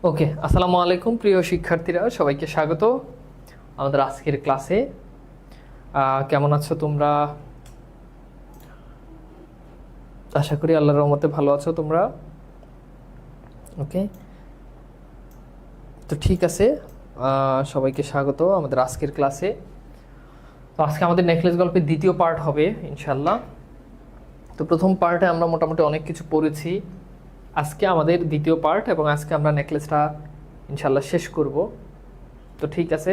ওকে, আসসালামু আলাইকুম প্রিয় শিক্ষার্থীরা, সবাইকে স্বাগত আমাদের আজকের ক্লাসে। কেমন আছো তোমরা? আশা করি আল্লাহর রহমতে ভালো আছো তোমরা। ওকে, তো ঠিক আছে, সবাইকে স্বাগত আমাদের আজকের ক্লাসে। তো আজকে আমাদের নেকলেস গল্পের দ্বিতীয় পার্ট হবে ইনশাল্লাহ। তো প্রথম পার্টে আমরা মোটামুটি অনেক কিছু পড়েছি। আজকে আমাদের দ্বিতীয় পার্ট এবং আজকে আমরা নেকলেসটা ইনশাল্লাহ শেষ করব। তো ঠিক আছে,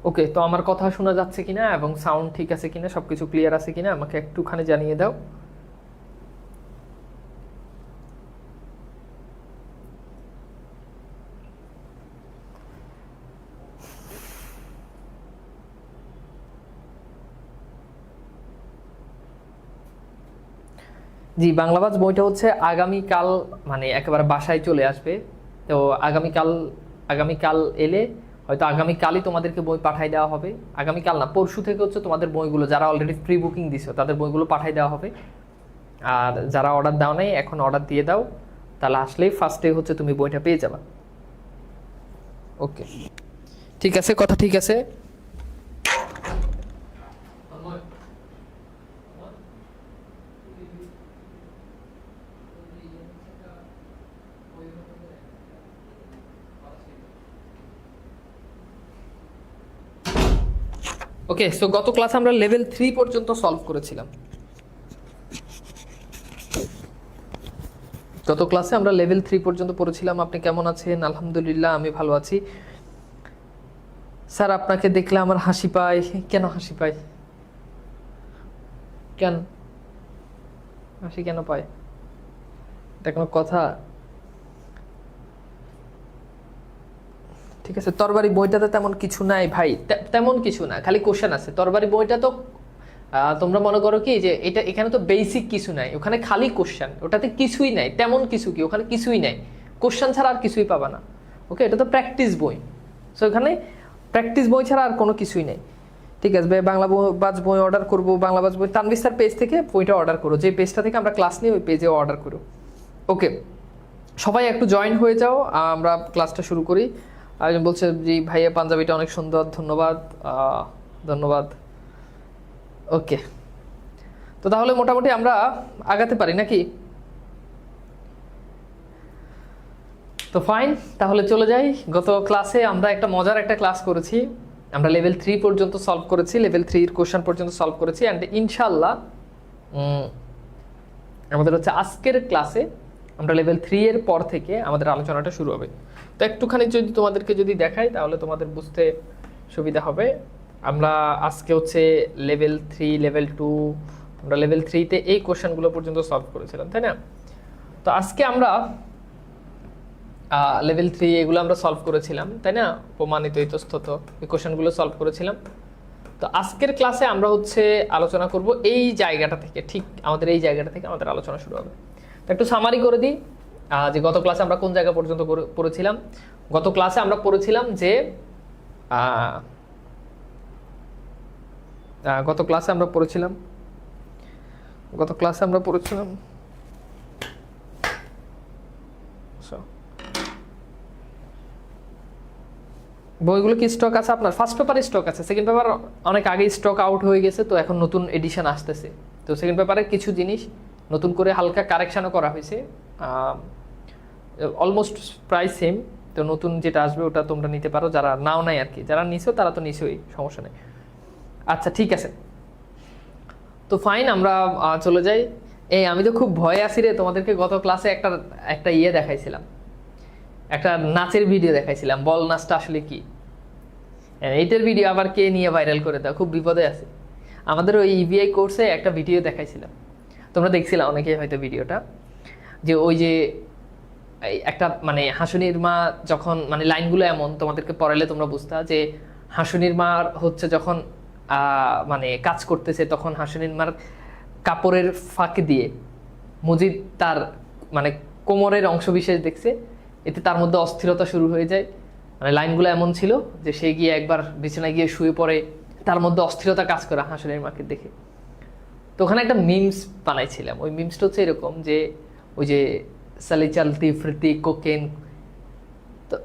ওকে। তো আমার কথা শোনা যাচ্ছে কিনা এবং সাউন্ড ঠিক আছে কিনা, সবকিছু ক্লিয়ার আছে কিনা আমাকে একটুখানি জানিয়ে দাও। জি, বাংলাবাজ বইটা হচ্ছে আগামীকাল, মানে একেবারে বাসায় চলে আসবে। তো আগামীকাল আগামীকাল এলে হয়তো আগামীকালই তোমাদেরকে বই পাঠিয়ে দেওয়া হবে। আগামীকাল না, পরশু থেকে হচ্ছে তোমাদের বইগুলো, যারা অলরেডি প্রি বুকিং দিছো তাদের বইগুলো পাঠিয়ে দেওয়া হবে। আর যারা অর্ডার দাও নাই, এখন অর্ডার দিয়ে দাও, তাহলে আসলেই ফার্স্টে হচ্ছে তুমি বইটা পেয়ে যাবা। ওকে, ঠিক আছে, কথা ঠিক আছে। ওকে, সো গত ক্লাসে আমরা লেভেল 3 পর্যন্ত সলভ করেছিলাম। গত ক্লাসে আমরা লেভেল 3 পর্যন্ত পড়েছিলাম। আপনি কেমন আছেন? আলহামদুলিল্লাহ, আমি ভালো আছি। স্যার, আপনাকে দেখলে আমার হাসি পায়। কেন হাসি পায়? কেন হাসি কেন পায়? এটা কোনো কথা? ঠিক আছে, তরবারি বইটাতে তেমন কিছু নাই ভাই, তেমন কিছু না, খালি কোশ্চেন আছে। তরবারি বইটা তো তোমরা মনে করো কি যে এটা, এখানে তো বেসিক কিছু নাই, ওখানে খালি কোশ্চেন, ওটাতে কিছুই নাই, তেমন কিছু কি ওখানে কিছুই নাই, কোশ্চেন ছাড়া আর কিছুই পাবা না। ওকে, এটা তো প্র্যাকটিস বই, সো এখানে প্র্যাকটিস বই ছাড়া আর কোনো কিছুই নেই। ঠিক আছে ভাই, বাজ বই অর্ডার করবো, বাজ বই তানভীর স্যার পেজ থেকে বইটা অর্ডার করো, যে পেজটা থেকে আমরা ক্লাস নিই ওই পেজে অর্ডার করো। ওকে, সবাই একটু জয়েন হয়ে যাও, আমরা ক্লাসটা শুরু করি। একজন বলছে জি ভাইয়া, পাঞ্জাবিটা অনেক সুন্দর, ধন্যবাদ। ধন্যবাদ। ওকে, তো তাহলে মোটামুটি আমরা আগাতে পারি নাকি? তো ফাইন, তাহলে চলে যাই। গত ক্লাসে আমরা একটা মজার একটা ক্লাস করেছি। আমরা লেভেল 3 পর্যন্ত সলভ করেছি, লেভেল 3 কোশ্চেন পর্যন্ত সলভ করেছি। অ্যান্ড ইনশাল্লাহ আমাদের হচ্ছে আজকের ক্লাসে আমরা লেভেল 3 এর পর থেকে আমাদের আলোচনাটা শুরু হবে। তো একটুখানি যদি তোমাদেরকে যদি দেখাই তাহলে তোমাদের বুঝতে সুবিধা হবে। আমরা আজকে হচ্ছে লেভেল 3, লেভেল 2, আমরা লেভেল 3-তে এই কোশ্চেনগুলো পর্যন্ত সলভ করেছিলাম, তাই না? তো আজকে আমরা লেভেল 3 এগুলো আমরা সলভ করেছিলাম, তাই না? প্রমাণিত ইতস্তত এই কোশ্চেনগুলো সলভ করেছিলাম। তো আজকের ক্লাসে আমরা হচ্ছে আলোচনা করব এই জায়গাটা থেকে, ঠিক আমাদের এই জায়গাটা থেকে আমাদের আলোচনা শুরু হবে। তো একটু সামারি করে দিই যে গত ক্লাসে আমরা কোন জায়গা পর্যন্ত পড়েছিলাম। গত ক্লাসে আমরা পড়েছিলাম যে গত ক্লাসে আমরা পড়েছিলাম বইগুলো কি স্টক আছে আপনার? ফার্স্ট পেপারে স্টক আছে, সেকেন্ড পেপার অনেক আগেই স্টক আউট হয়ে গেছে, তো এখন নতুন এডিশন আসতেছে। তো সেকেন্ড পেপারে কিছু জিনিস নতুন করে হালকা কারেকশানও করা হয়েছে, অলমোস্ট প্রায় সেম। তো নতুন যেটা আসবে ওটা তোমরা নিতে পারো, যারা নাও নাই আর কি, যারা নিছো তারা তো নিছোই, সমস্যা নেই। আচ্ছা ঠিক আছে, তো ফাইন, আমরা চলে যাই। আমি তো খুব ভয়ে আছি রে, তোমাদেরকে গত ক্লাসে একটা ইয়ে দেখাইছিলাম, একটা নাচের ভিডিও দেখাইছিলাম, বল নাচটা আসলে কি। এইটার ভিডিও আবার কে নিয়ে ভাইরাল করে দাও, খুব বিপদে আছে। আমাদের ওই ইভিআই কোর্সে একটা ভিডিও দেখাইছিলাম, তোমরা দেখছিলাম অনেকে হয়তো ভিডিওটা, যে ওই যে একটা মানে হাসুনির মা যখন, মানে লাইনগুলো এমন তোমাদেরকে পড়াইলে তোমরা বুঝতা, যে হাসুনির মার হচ্ছে যখন মানে কাজ করতেছে, তখন হাসুনির মার কাপড়ের ফাঁক দিয়ে মজিদ তার মানে কোমরের অংশবিশেষ দেখছে, এতে তার মধ্যে অস্থিরতা শুরু হয়ে যায়। মানে লাইনগুলো এমন ছিল যে সে গিয়ে একবার বিছানায় গিয়ে শুয়ে পড়ে, তার মধ্যে অস্থিরতা কাজ করে হাসুনির মাকে দেখে। তো ওখানে একটা মিমস বানাইছিলাম। ওই মিমসটা হচ্ছে এরকম যে ওই যে সালি চালতি ফ্রিতি কোকেন, তো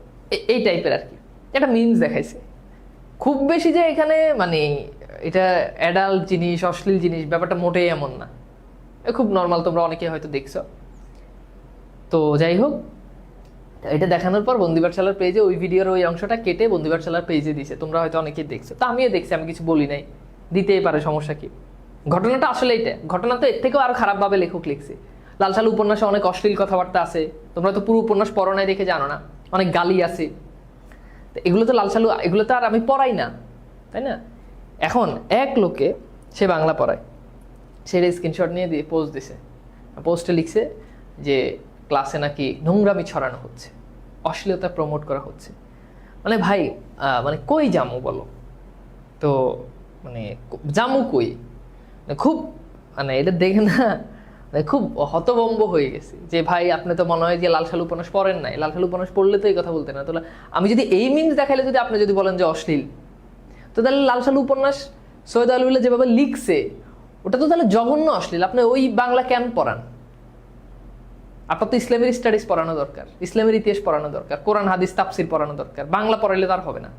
এই টাইপের আর কি একটা মিমস দেখাইছে। খুব বেশি যে এখানে মানে এটা অ্যাডাল্ট জিনিস, অশ্লীল জিনিস, ব্যাপারটা মোটেই এমন না, খুব নর্মাল, তোমরা অনেকে হয়তো দেখছো। তো যাই হোক, এটা দেখানোর পর বন্দিপাঠশালার পেজে ওই ভিডিওর ওই অংশটা কেটে বন্দিপাঠশালার পেজে দিছে, তোমরা হয়তো অনেকেই দেখছো, তো আমিও দেখছি, আমি কিছু বলি নাই, দিতেই পারে, সমস্যা কি। ঘটনাটা আসলে এটা, ঘটনা তো এর থেকেও আরো খারাপভাবে লেখক লিখছে। লাল সালু উপন্যাসে অনেক অশ্লীল কথাবার্তা আছে, তোমরা তো পুরো উপন্যাস পড়ো নাই দেখে জানো না, অনেক গালি আছে। তো এগুলো তো লাল সালু, এগুলো তো আর আমি পড়াই না, তাই না? এখন এক লোকে সে বাংলা পড়ায়, সেটা স্ক্রিনশট নিয়ে দিয়ে পোস্ট দিছে, পোস্টে লিখছে যে ক্লাসে নাকি নোংরামি ছড়ানো হচ্ছে, অশ্লীলতা প্রমোট করা হচ্ছে। মানে ভাই মানে কই জামু বলো তো, মানে জামু কই, খুব মানে এটা দেখে না মানে খুব হতভম্ব হয়ে গেছে যে ভাই আপনি তো মনে হয় যে লাল সালু উপন্যাস পড়েন নাই, লাল সালু উপন্যাস পড়লে তো এই কথা বলতেন না। তো আমি যদি এই মিমস দেখাইলে যদি আপনি যদি বলেন যে অশ্লীল, তো তাহলে লাল সালু উপন্যাস সৈয়দ আলুল্লাহ যেভাবে লিখছে ওটা তো তাহলে জঘন্য অশ্লীল। আপনি ওই বাংলা কেন পড়ান? আপনার তো ইসলামের স্টাডিজ পড়ানো দরকার, ইসলামের ইতিহাস পড়ানো দরকার, কোরআন হাদিস তাফসির পড়ানো দরকার, বাংলা পড়াইলে তার হবে না।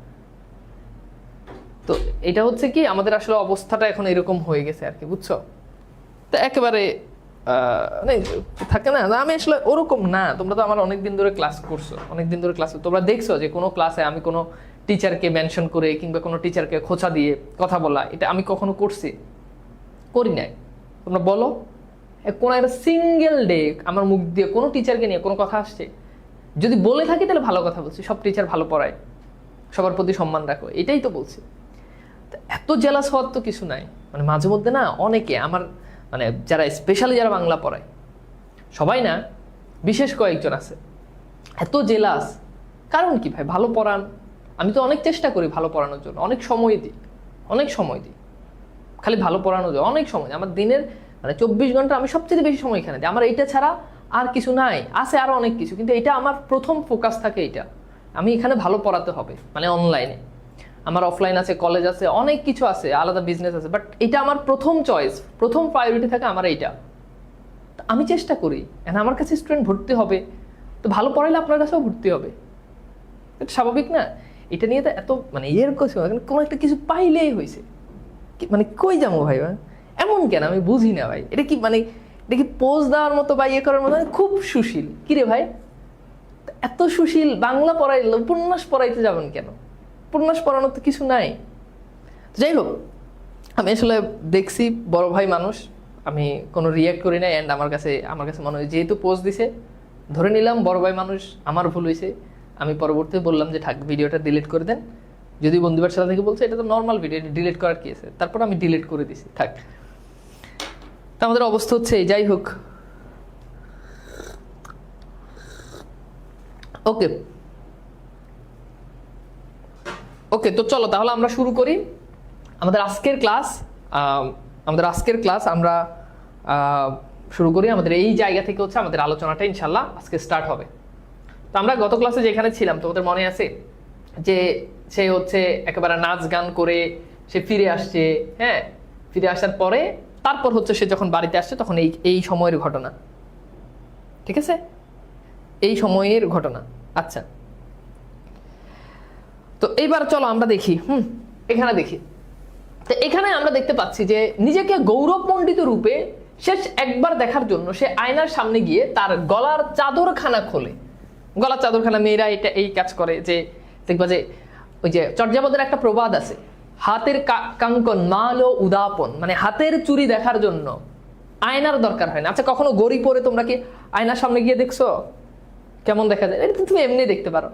তো এটা হচ্ছে কি আমাদের আসলে অবস্থাটা এখন এরকম হয়ে গেছে আর কি, বুঝছো? তো একেবারে থাকে না, আমি আসলে ওরকম না। তোমরা তো আমার অনেকদিন ধরে ক্লাস করছো, অনেকদিন ধরে ক্লাস, তোমরা দেখছো যে কোনো ক্লাসে আমি কোনো টিচারকে মেনশন করে কিংবা কোনো টিচারকে খোঁচা দিয়ে কথা বলা, এটা আমি কখনো করছি? করি নাই। তোমরা বলো কোনো একটা সিঙ্গেল ডে আমার মুখ দিয়ে কোনো টিচারকে নিয়ে কোনো কথা আসছে? যদি বলে থাকি তাহলে ভালো কথা বলছি, সব টিচার ভালো পড়ায়, সবার প্রতি সম্মান রাখো, এটাই তো বলছি। এত জেলাস হওয়ার তো কিছু নাই। মানে মাঝে মধ্যে না অনেকে আমার মানে যারা স্পেশালি যারা বাংলা পড়ায়, সবাই না, বিশেষ কয়েকজন আছে, এত জেলাস। কারণ কি ভাই, ভালো পড়ান। আমি তো অনেক চেষ্টা করি ভালো পড়ানোর জন্য, অনেক সময় দিই, অনেক সময় দিই, খালি ভালো পড়ানো যায়, অনেক সময়। আমার দিনের মানে 24 ঘন্টা আমি সবচেয়ে বেশি সময় এখানে দিই। আমার এইটা ছাড়া আর কিছু নাই, আছে আরো অনেক কিছু, কিন্তু এটা আমার প্রথম ফোকাস থাকে, এটা আমি এখানে ভালো পড়াতে হবে। মানে অনলাইনে আমার অফলাইন আছে, কলেজ আছে, অনেক কিছু আছে, আলাদা বিজনেস আছে, বাট এটা আমার প্রথম চয়েস, প্রথম প্রায়োরিটি থাকে আমার এইটা। আমি চেষ্টা করি, আমার কাছে স্টুডেন্ট ভর্তি হবে, তো ভালো পড়াইলে আপনার কাছেও ভর্তি হবে, এটা স্বাভাবিক না? এটা নিয়ে তো এত মানে কোনো একটা কিছু পাইলেই হয়েছে, মানে কই যাবো ভাই, এমন কেন আমি বুঝি না ভাই। এটা কি মানে, এটা কি পোজ দেওয়ার মতো বা ইয়ে করার মতো? খুব সুশীল কিরে ভাই, এত সুশীল বাংলা পড়াইলে উপন্যাস পড়াইতে যাবেন কেন? উপন্যাস পড়ানোর তো কিছু নাই। যাই হোক, আমি আসলে দেখছি বড় ভাই মানুষ, আমি কোনো রিয়াক্ট করি না। অ্যান্ড আমার কাছে মনে হয় যেহেতু পোস্ট দিছে, ধরে নিলাম বড় ভাই মানুষ, আমার ভুল হয়েছে। আমি পরবর্তীতে বললাম যে থাক, ভিডিওটা ডিলিট করে দেন। যদি বন্ধুবাসালা থেকে বলছে এটা তো নর্মাল ভিডিও, ডিলিট করার কি আছে? তারপর আমি ডিলিট করে দিছি, থাক। তা আমাদের অবস্থা হচ্ছে এই। যাই হোক, ওকে ওকে, তো চলো তাহলে আমরা শুরু করি আমাদের আজকের ক্লাস। আমরা শুরু করি আমাদের এই জায়গা থেকে, হচ্ছে আমাদের আলোচনাটা ইনশাল্লাহ আজকে স্টার্ট হবে। তো আমরা গত ক্লাসে যেখানে ছিলাম, তোমাদের মনে আছে যে সে হচ্ছে একেবারে নাচ গান করে সে ফিরে আসছে। হ্যাঁ, ফিরে আসার পরে তারপর হচ্ছে সে যখন বাড়িতে আসছে তখন এই সময়ের ঘটনা, ঠিক আছে? এই সময়ের ঘটনা। আচ্ছা, তো এইবার চলো আমরা দেখি। এখানে দেখি, তো এখানে আমরা দেখতে পাচ্ছি যে নিজেকে গৌরবমণ্ডিত রূপে শেষ একবার দেখার জন্য সে আয়নার সামনে গিয়ে তার গলার চাদরখানা খোলে। গলার চাদরখানা, মেয়েরা এটা এই কাজ করে যে দেখবা যে ওই যে চর্যাপদের একটা প্রবাদ আছে, হাতের কাঙ্কন মাল ও উদাপন, মানে হাতের চুরি দেখার জন্য আয়নার দরকার হয় না। আচ্ছা, কখনো গড়ি পরে তোমরা কি আয়নার সামনে গিয়ে দেখছো কেমন দেখা যায়? এটা তুমি এমনি দেখতে পারো।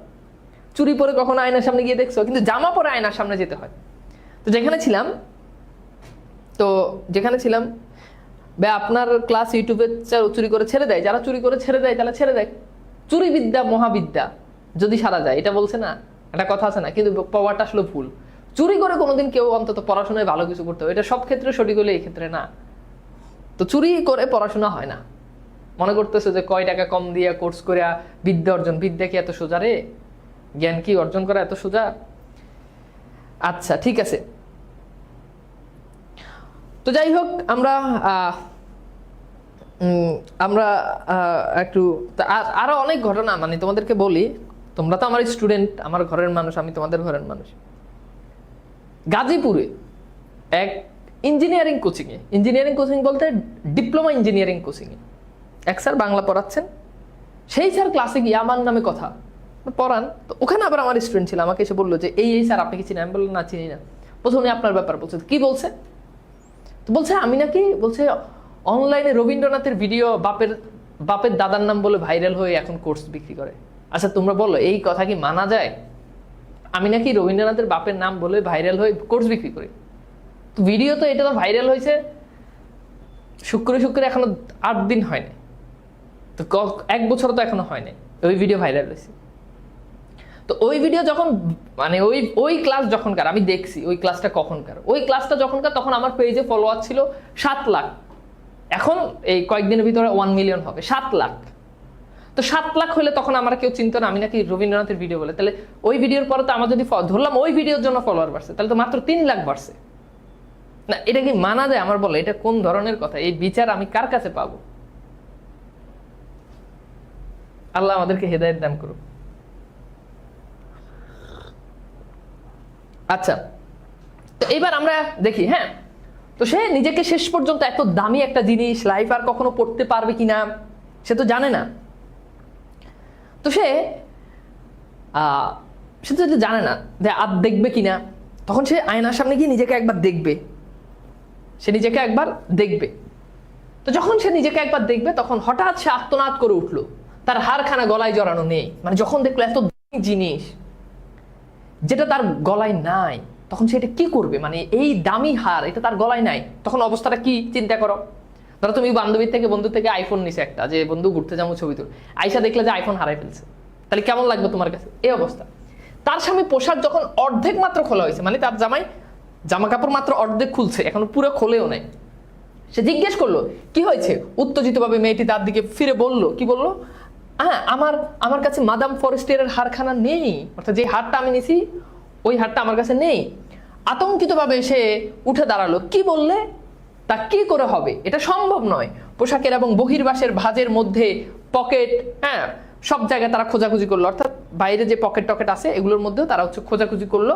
চুরি পরে কখনো আয়নার সামনে গিয়ে দেখছো? কিন্তু জামা পরে আয়নার সামনে যেতে হয়। তো যেখানে ছিলাম আপনার ক্লাস ইউটিউবে চুরি করে ছেড়ে দেয়, যারা চুরি করে ছেড়ে দেয় তারা ছেড়ে দেয়। চুরি বিদ্যা মহাবিদ্যা যদি সারা যায়, এটা বলছে না, একটা কথা আছে না? কিন্তু পাওয়াটা আসলে ভুল। চুরি করে কোনোদিন কেউ অন্তত পড়াশোনায় ভালো কিছু করতে হবে, এটা সব ক্ষেত্রে সঠিক হলে এই ক্ষেত্রে না। তো চুরি করে পড়াশোনা হয় না। মনে করতেছে যে কয় টাকা কম দিয়ে কোর্স করে বিদ্যা অর্জন, বিদ্যা কি এত সোজা রে? জ্ঞান কি অর্জন করা এত সোজা? আচ্ছা, ঠিক আছে। তো তো যাই হোক, আমরা আমরা একটু আরো অনেক ঘটনা মানে তোমাদেরকে বলি। তোমরা তো আমার স্টুডেন্ট, আমার ঘরের মানুষ, আমি তোমাদের ঘরের মানুষ। গাজীপুরে এক ইঞ্জিনিয়ারিং কোচিংয়ে, ইঞ্জিনিয়ারিং কোচিং বলতে ডিপ্লোমা ইঞ্জিনিয়ারিং কোচিংয়ে এক স্যার বাংলা পড়াচ্ছেন। সেই স্যার ক্লাসে গিয়ে আমার নামে কথা পড়ান। তো ওখানে আবার আমার স্টুডেন্ট ছিল, আমাকে এসে বললো যে এই স্যার আপনি কি চিনেন? আমি বললাম না, চিনি না। প্রথমে আপনার ব্যাপার বলছে। কি বলছে? তো বলছে আমি নাকি, বলছে অনলাইনে রবীন্দ্রনাথের ভিডিও বাপের দাদার নাম বলে ভাইরাল হয়ে এখন কোর্স বিক্রি করে। আচ্ছা তোমরা বলো, এই কথা কি মানা যায়? আমি নাকি রবীন্দ্রনাথের বাপের নাম বলে ভাইরাল হয়ে কোর্স বিক্রি করি? তো ভিডিও তো এটা তো ভাইরাল হয়েছে শুক্রে এখনো 8 দিন হয়নি, তো 1 বছর তো এখনো হয়নি ওই ভিডিও ভাইরাল হয়েছে। তো ওই ভিডিও যখন মানে ওই ক্লাস যখনকার আমি দেখছি, ওই ক্লাসটা কখনকার, ওই ক্লাসটা যখনকার, তখন আমার পেজে ফলোয়ার ছিল 7 লাখ। এখন এই কয়েকদিনের ভিতরে 1 মিলিয়ন হবে। 7 লাখ। তো 7 লাখ হলে তখন আমার কেউ চিন্তা না আমি নাকি রবীন্দ্রনাথের ভিডিও বলে। তাহলে ওই ভিডিওর পরে তো আমার যদি ধরলাম ওই ভিডিওর জন্য ফলোয়ার বাড়ছে, তাহলে তো মাত্র 3 লাখ বাড়ছে না। এটা কি মানা যায়? আমার বলো, এটা কোন ধরনের কথা? এই বিচার আমি কার কাছে পাবো? আল্লাহ আমাদেরকে হেদায়েত দান করুক। আচ্ছা, তো এবার আমরা দেখি। হ্যাঁ, তো সে নিজেকে শেষ পর্যন্ত এত দামি একটা জিনিস লাইফ আর কখনো পড়তে পারবে কিনা সে তো জানে না। তো সে তো জানে না যে আর দেখবে কিনা। তখন সে আয়নার সামনে গিয়ে নিজেকে একবার দেখবে, সে নিজেকে একবার দেখবে। তো যখন সে নিজেকে একবার দেখবে তখন হঠাৎ সে আর্তনাদ করে উঠলো। তার হাড়খানা গলায় জড়ানো নেই। মানে যখন দেখলো এত দামি জিনিস যেটা তার গলায় নাই, তখন সে এটা কি করবে? মানে এই দামি হার, এটা তার গলায় নাই, তখন অবস্থাটা কি চিন্তা করো। ধরো তুমি বন্ধু থেকে আইফোন নিছে একটা, যে বন্ধু ঘুরতে যাবো ছবি তুল, আইসা দেখলে যে আইফোন হারাই ফেলছে, তাহলে কেমন লাগবে তোমার কাছে? এই অবস্থা। তার স্বামী পোশাক যখন অর্ধেক মাত্র খোলা হয়েছে, মানে তার জামা কাপড় মাত্র অর্ধেক খুলছে, এখন পুরো খোলেও নাই। সে জিজ্ঞেস করলো কি হয়েছে। উত্তেজিত ভাবে মেয়েটি তার দিকে ফিরে বলল, কি বললো? হ্যাঁ, আমার কাছে মাদাম ফরেস্টিয়ারের হারখানা নেই, অর্থাৎ যে হারটা আমি নিছি ওই হারটা আমার কাছে নেই। আতঙ্কিত ভাবে সে উঠে দাঁড়ালো। কি বললে? তা কি করে হবে? এটা সম্ভব নয়। পোশাকের এবং বহির্বাসের ভাঁজের মধ্যে পকেট, হ্যাঁ, সব জায়গায় তারা খোঁজাখুঁজি করলো, অর্থাৎ বাইরে যে পকেট টকেট আছে এগুলোর মধ্যেও তারা খোঁজাখুঁজি করলো,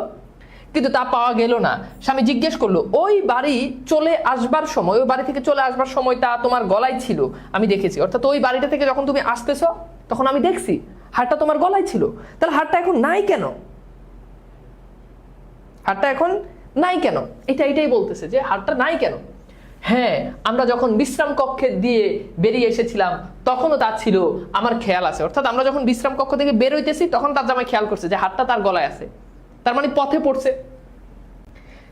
কিন্তু তা পাওয়া গেল না। স্বামী জিজ্ঞেস করলো, ওই বাড়ি চলে আসবার সময়, ওই বাড়ি থেকে চলে আসবার সময় তা তোমার গলায় ছিল, আমি দেখেছি। অর্থাৎ ওই বাড়িটা থেকে যখন তুমি আসতেছ তখন আমি দেখছি হারটা তোমার গলায় ছিল। তাহলে হারটা এখন নাই কেন? হারটা এখন নাই কেন? এটাই বলতেছে যে হারটা নাই কেন। হ্যাঁ, আমরা যখন বিশ্রাম কক্ষে দিয়ে বেরিয়ে এসেছিলাম তখনও তা ছিল, আমার খেয়াল আছে। অর্থাৎ আমরা যখন বিশ্রাম কক্ষ থেকে বের হইতেছি তখন তার জামাই খেয়াল করছে যে হারটা তার গলায় আছে, তার মানে পথে পড়ছে।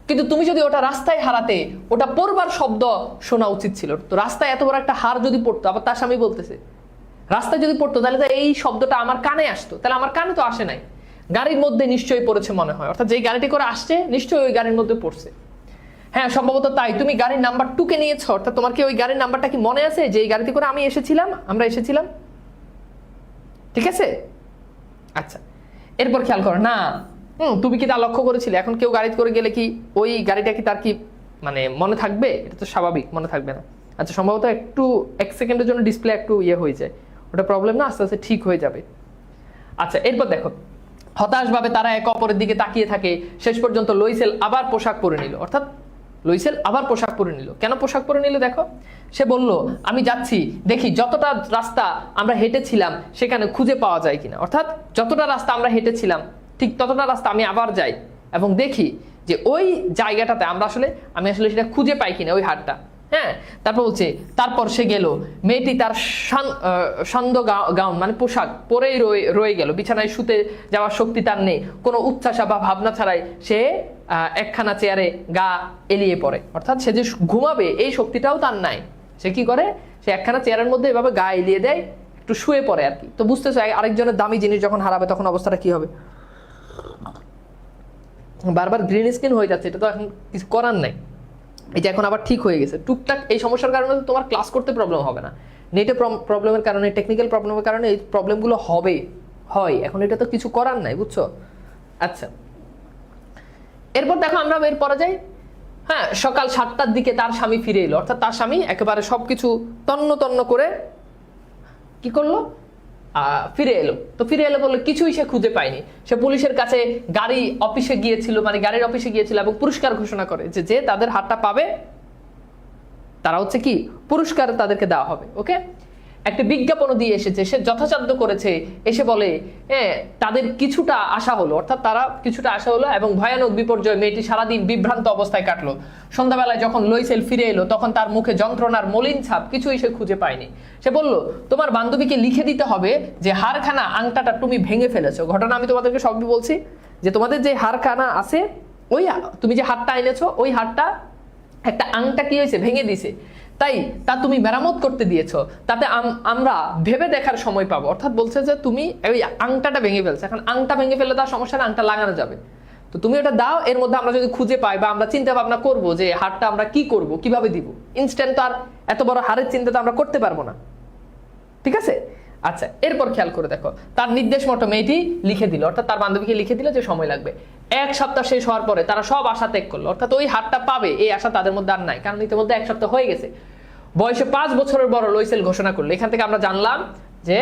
কিন্তু তুমি যদি ওটা রাস্তায় হারাতে, ওটা পড়বার শব্দ শোনা উচিত ছিল। তো রাস্তায় এত বড় একটা হার যদি পড়তো, আবার তার স্বামী বলতেছে রাস্তায় যদি পড়তো তাহলে তো এই শব্দটা আমার কানে আসতো, তাহলে আমার কানে তো আসে নাই, গাড়ির মধ্যে নিশ্চয়ই পড়েছে মনে হয়। অর্থাৎ যেই গাড়িটি করে আসছে নিশ্চয়ই ওই গাড়ির মধ্যে পড়ছে। হ্যাঁ, সম্ভবত তাই। তুমি গাড়ির নাম্বার 2 কে নিয়েছো, অর্থাৎ তোমার কি ওই গাড়ির নাম্বারটা কি মনে আছে যে এই গাড়িতে করে আমরা এসেছিলাম? ঠিক আছে। আচ্ছা, এরপর খেয়াল করো না, তুমি কি তা লক্ষ্য করেছিলে এখন কেউ গাড়িতে করে গেলে কি ওই গাড়িটা কি তার কি মানে মনে থাকবে? এটা তো স্বাভাবিক, মনে থাকবে না। আচ্ছা, সম্ভবত একটু 1 সেকেন্ডের জন্য ডিসপ্লে একটু হয়ে যায়, ওটা প্রবলেম না, আস্তে আস্তে ঠিক হয়ে যাবে। আচ্ছা, এরপর দেখো, হতাশভাবে তারা একে অপরের দিকে তাকিয়ে থাকে। শেষ পর্যন্ত লুইসেল আবার পোশাক পরে নিল। অর্থাৎ লুইসেল আবার পোশাক পরে নিল। কেন পোশাক পরে নিল? দেখো, সে বলল, আমি যাচ্ছি, দেখি যতটা রাস্তা আমরা হেঁটেছিলাম সেখানে খুঁজে পাওয়া যায় কিনা। অর্থাৎ যতটা রাস্তা আমরা হেঁটেছিলাম ঠিক ততটা রাস্তা আমি আবার যাই এবং দেখি যে ওই জায়গাটাতে আমি আসলে সেটা খুঁজে পাই কিনা, ওই হাটটা। হ্যাঁ, তারপর বলছে, তারপর সে গেল। মেয়েটি তার সান্ধ্য গাউন মানে পোশাক পরেই রয়ে গেল। বিছানায় শুতে যাওয়ার শক্তি তার নেই। কোনো উচ্ছ্বাসা বা ভাবনা ছাড়াই সে একখানা চেয়ারে গা এলিয়ে পড়ে। অর্থাৎ সে যে ঘুমাবে এই শক্তিটাও তার নাই। সে কি করে? সে একখানা চেয়ারের মধ্যে এভাবে গা এলিয়ে দেয়, একটু শুয়ে পড়ে আর কি। তো বুঝতেছো, আরেকজনের দামি জিনিস যখন হারাবে তখন অবস্থাটা কি হবে? বারবার গ্রিন স্ক্রিন হয়ে যাচ্ছে, এটা তো এখন কিছু করার নাই। এটা এখন আবার ঠিক হয়ে গেছে টুকটাক। এই সমস্যার কারণে তোমার ক্লাস করতে প্রবলেম হবে না, নেটে প্রবলেমের কারণে, টেকনিক্যাল প্রবলেমের কারণে এই প্রবলেমগুলো হয়। এখন এটা তো কিছু করার নাই, বুঝছো? আচ্ছা, এরপর দেখো আমরা এর পরে যাই। হ্যাঁ, সকাল 7টার দিকে তার স্বামী ফিরে এলো, অর্থাৎ তার স্বামী একেবারে সবকিছু তন্ন তন্ন করে কি করলো, ফিরে এলো। তো ফিরে এলো বলে কিছুই সে খুঁজে পায়নি। সে পুলিশের কাছে গাড়ি অফিসে গিয়েছিল, মানে গাড়ির অফিসে গিয়েছিল এবং পুরস্কার ঘোষণা করে যে যে তাদের হারটা পাবে তারা হচ্ছে কি পুরস্কার তাদেরকে দেওয়া হবে। ওকে, একটা বিজ্ঞাপনও দিয়ে এসেছে, সে যথাসাধ্য করেছে, এসে বলে হ্যাঁ তাদের কিছুটা আশা হলো, অর্থাৎ তারা কিছুটা আশা হলো এবং ভয়ানক বিপর্যয় মেয়েটি সারাদিন বিভ্রান্ত অবস্থায় কাটলো। সন্ধ্যাবেলায় যখন লইসেল ফিরে এলো তখন তার মুখে যন্ত্রণার মলিন ছাপ, কিছুই সে খুঁজে পায়নি। সে বলল তোমার বান্ধবীকে লিখে দিতে হবে যে হারখানা আংটাটা তুমি ভেঙে ফেলেছো। ঘটনা আমি তোমাদেরকে সবই বলছি, যে তোমাদের যে হারখানা আছে, ওই তুমি যে হারটা এনেছো ওই হারটা একটা আংটা কি হয়েছে ভেঙে দিছে, তাই তা তুমি মেরামত করতে দিয়েছো, তাতে আমরা ভেবে দেখার সময় পাবো। অর্থাৎ বলছে যে তুমি ওই আংটাটা ভেঙে ফেলছো, এখন আংটা ভেঙে ফেলে তার সমস্যা না, আংটা লাগানো যাবে, তো তুমি ওটা দাও, এর মধ্যে আমরা যদি খুঁজে পাই বা আমরা চিন্তা ভাবনা করবো যে হারটা আমরা কি করব, কিভাবে দিব। ইনস্ট্যান্ট তো আর এত বড় হারের চিন্তা তো আমরা করতে পারবো না, ঠিক আছে। আচ্ছা, এরপর খেয়াল করে দেখো, তার নির্দেশ মতো মেয়েটি লিখে দিল, অর্থাৎ তার বান্ধবীকে লিখে দিল যে সময় লাগবে। 1 সপ্তাহ শেষ হওয়ার পরে তারা সব আশা ত্যাগ করলো, অর্থাৎ ওই হারটা পাবে এই আশা তাদের মধ্যে আর নাই, কারণ ইতিমধ্যে 1 সপ্তাহ হয়ে গেছে। বয়সে 5 বছরের বড় লইসেল ঘোষণা করলো। এখান থেকে আমরা জানলাম যে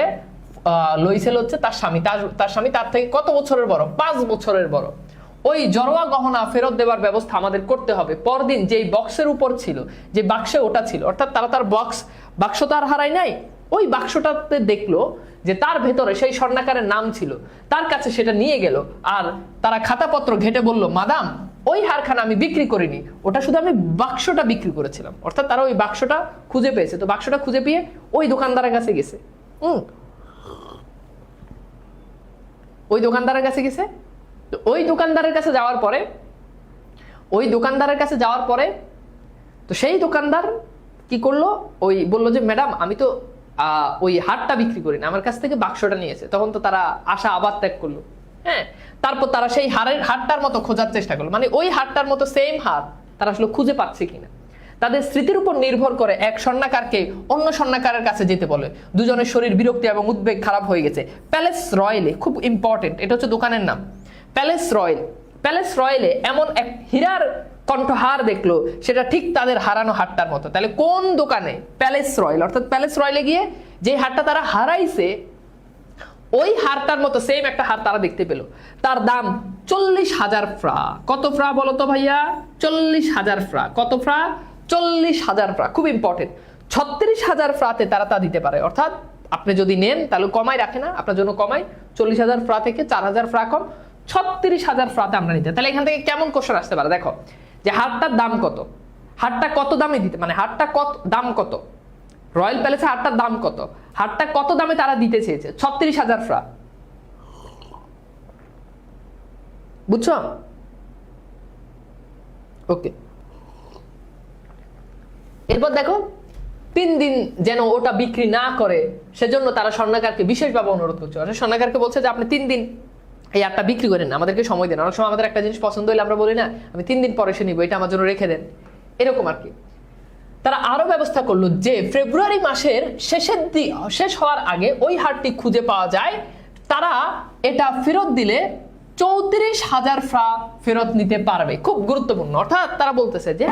লইসেল হচ্ছে তার স্বামী, তার স্বামী তার থেকে কত বছরের বড়, 5 বছরের বড়। ওই জরোয়া গহনা ফেরত দেওয়ার ব্যবস্থা আমাদের করতে হবে। পরদিন যেই বক্সের উপর ছিল, যে বাক্সে ওটা ছিল, অর্থাৎ তারা তার বাক্স তার হারায় নাই, ওই বাক্সটাতে দেখলো যে তার ভেতরে সেই স্বর্ণাকারের নাম ছিল, তার কাছে সেটা নিয়ে গেল, আর তারা খাতাপত্র ঘেটে বলল মাদাম ওই হারখানা আমি বিক্রি করিনি, ওটা শুধু আমি বাক্সটা বিক্রি করেছিলাম। অর্থাৎ তারা ওই বাক্সটা খুঁজে পেয়েছে, তো বাক্সটা খুঁজে পেয়ে ওই দোকানদারের কাছে গেছে, ওই দোকানদারের কাছে গেছে। তো ওই দোকানদারের কাছে যাওয়ার পরে তো সেই দোকানদার কি করলো, ওই বললো যে ম্যাডাম আমি তো ওই হারটা বিক্রি করি না, আমার কাছ থেকে বাক্সটা নিয়েছে। তখন তো তারা আশা আবার ত্যাগ করলো। হ্যাঁ, তারপর তারা সেই হারটার মতো খোঁজার চেষ্টা করলো, মানে ওই হারটার মতো সেম হার তারা আসলে খুঁজে পাচ্ছে কিনা। তাদের স্মৃতির উপর নির্ভর করে এক স্বর্ণাকারকে অন্য স্বর্ণাকারের কাছে যেতে বলে। দুজনের শরীর বিরক্তি এবং উদ্বেগ খারাপ হয়ে গেছে। প্যালেস রয়্যালে, খুব ইম্পর্টেন্ট, এটা হচ্ছে দোকানের নাম, প্যালেস রয়্যালে এমন এক হীরার কণ্ঠহার দেখলো, সেটা ঠিক তাদের হারানো হারটার মতো। তাহলে কোন দোকানে? প্যালেস রয়্যাল, অর্থাৎ প্যালেস রয়্যালে গিয়ে যে হারটা তারা হারাইছে ওই হারটার মতো সেম একটা হার তারা দেখতে পেল। তার দাম 40,000 ফ্রা। কত ফ্রা বলো তো ভাইয়া? 40,000 ফ্রা। কত ফ্রা? 40,000 ফ্রা। খুব ইম্পর্টেন্ট। 36,000 ফ্রাতে তারা তা দিতে পারে। অর্থাৎ আপনি যদি নেন তাহলে কমাই রাখে না, আপনার জন্য কমাই, 40,000 ফ্রা থেকে 4,000 ফ্রা কম, 36,000 ফ্রাতে আমরা নিতে। তাহলে এখান থেকে কেমন কোশ্চেন আসতে পারে? দেখো যে হারটার দাম কত, হারটা কত দামে দিতে, মানে হারটা কত দাম, কত রয়্যাল প্যালেসে হারটার দাম কত, হারটা কত দামে তারা দিতে চেয়েছে? 36,000 ফ্রা। বুঝছো? ওকে, এরপর দেখো 3 দিন যেন ওটা বিক্রি না করে সেজন্য তারা স্বর্ণাকারকে বিশেষভাবে অনুরোধ করছে। স্বর্ণাকারকে বলছে যে আপনি 3 দিন এই আটটা বিক্রি করেন, আমাদেরকে সময় দেন। অনেক সময় আমাদের একটা জিনিস পছন্দ হলে আমরা বলি না আমি 3 দিন পরে এসে নিবো, এটা আমার জন্য রেখে দেন, এরকম আর কি। তারা আরো ব্যবস্থা করলো যে ফেব্রুয়ারি মাসের শেষ হওয়ার আগে ওই হারটি খুঁজে পাওয়া যায়, তারা এটা ফেরত দিলে 34,000 ফ্রা ফেরত নিতে পারবে। খুব গুরুত্বপূর্ণ। অর্থাৎ তারা বলতেছে যে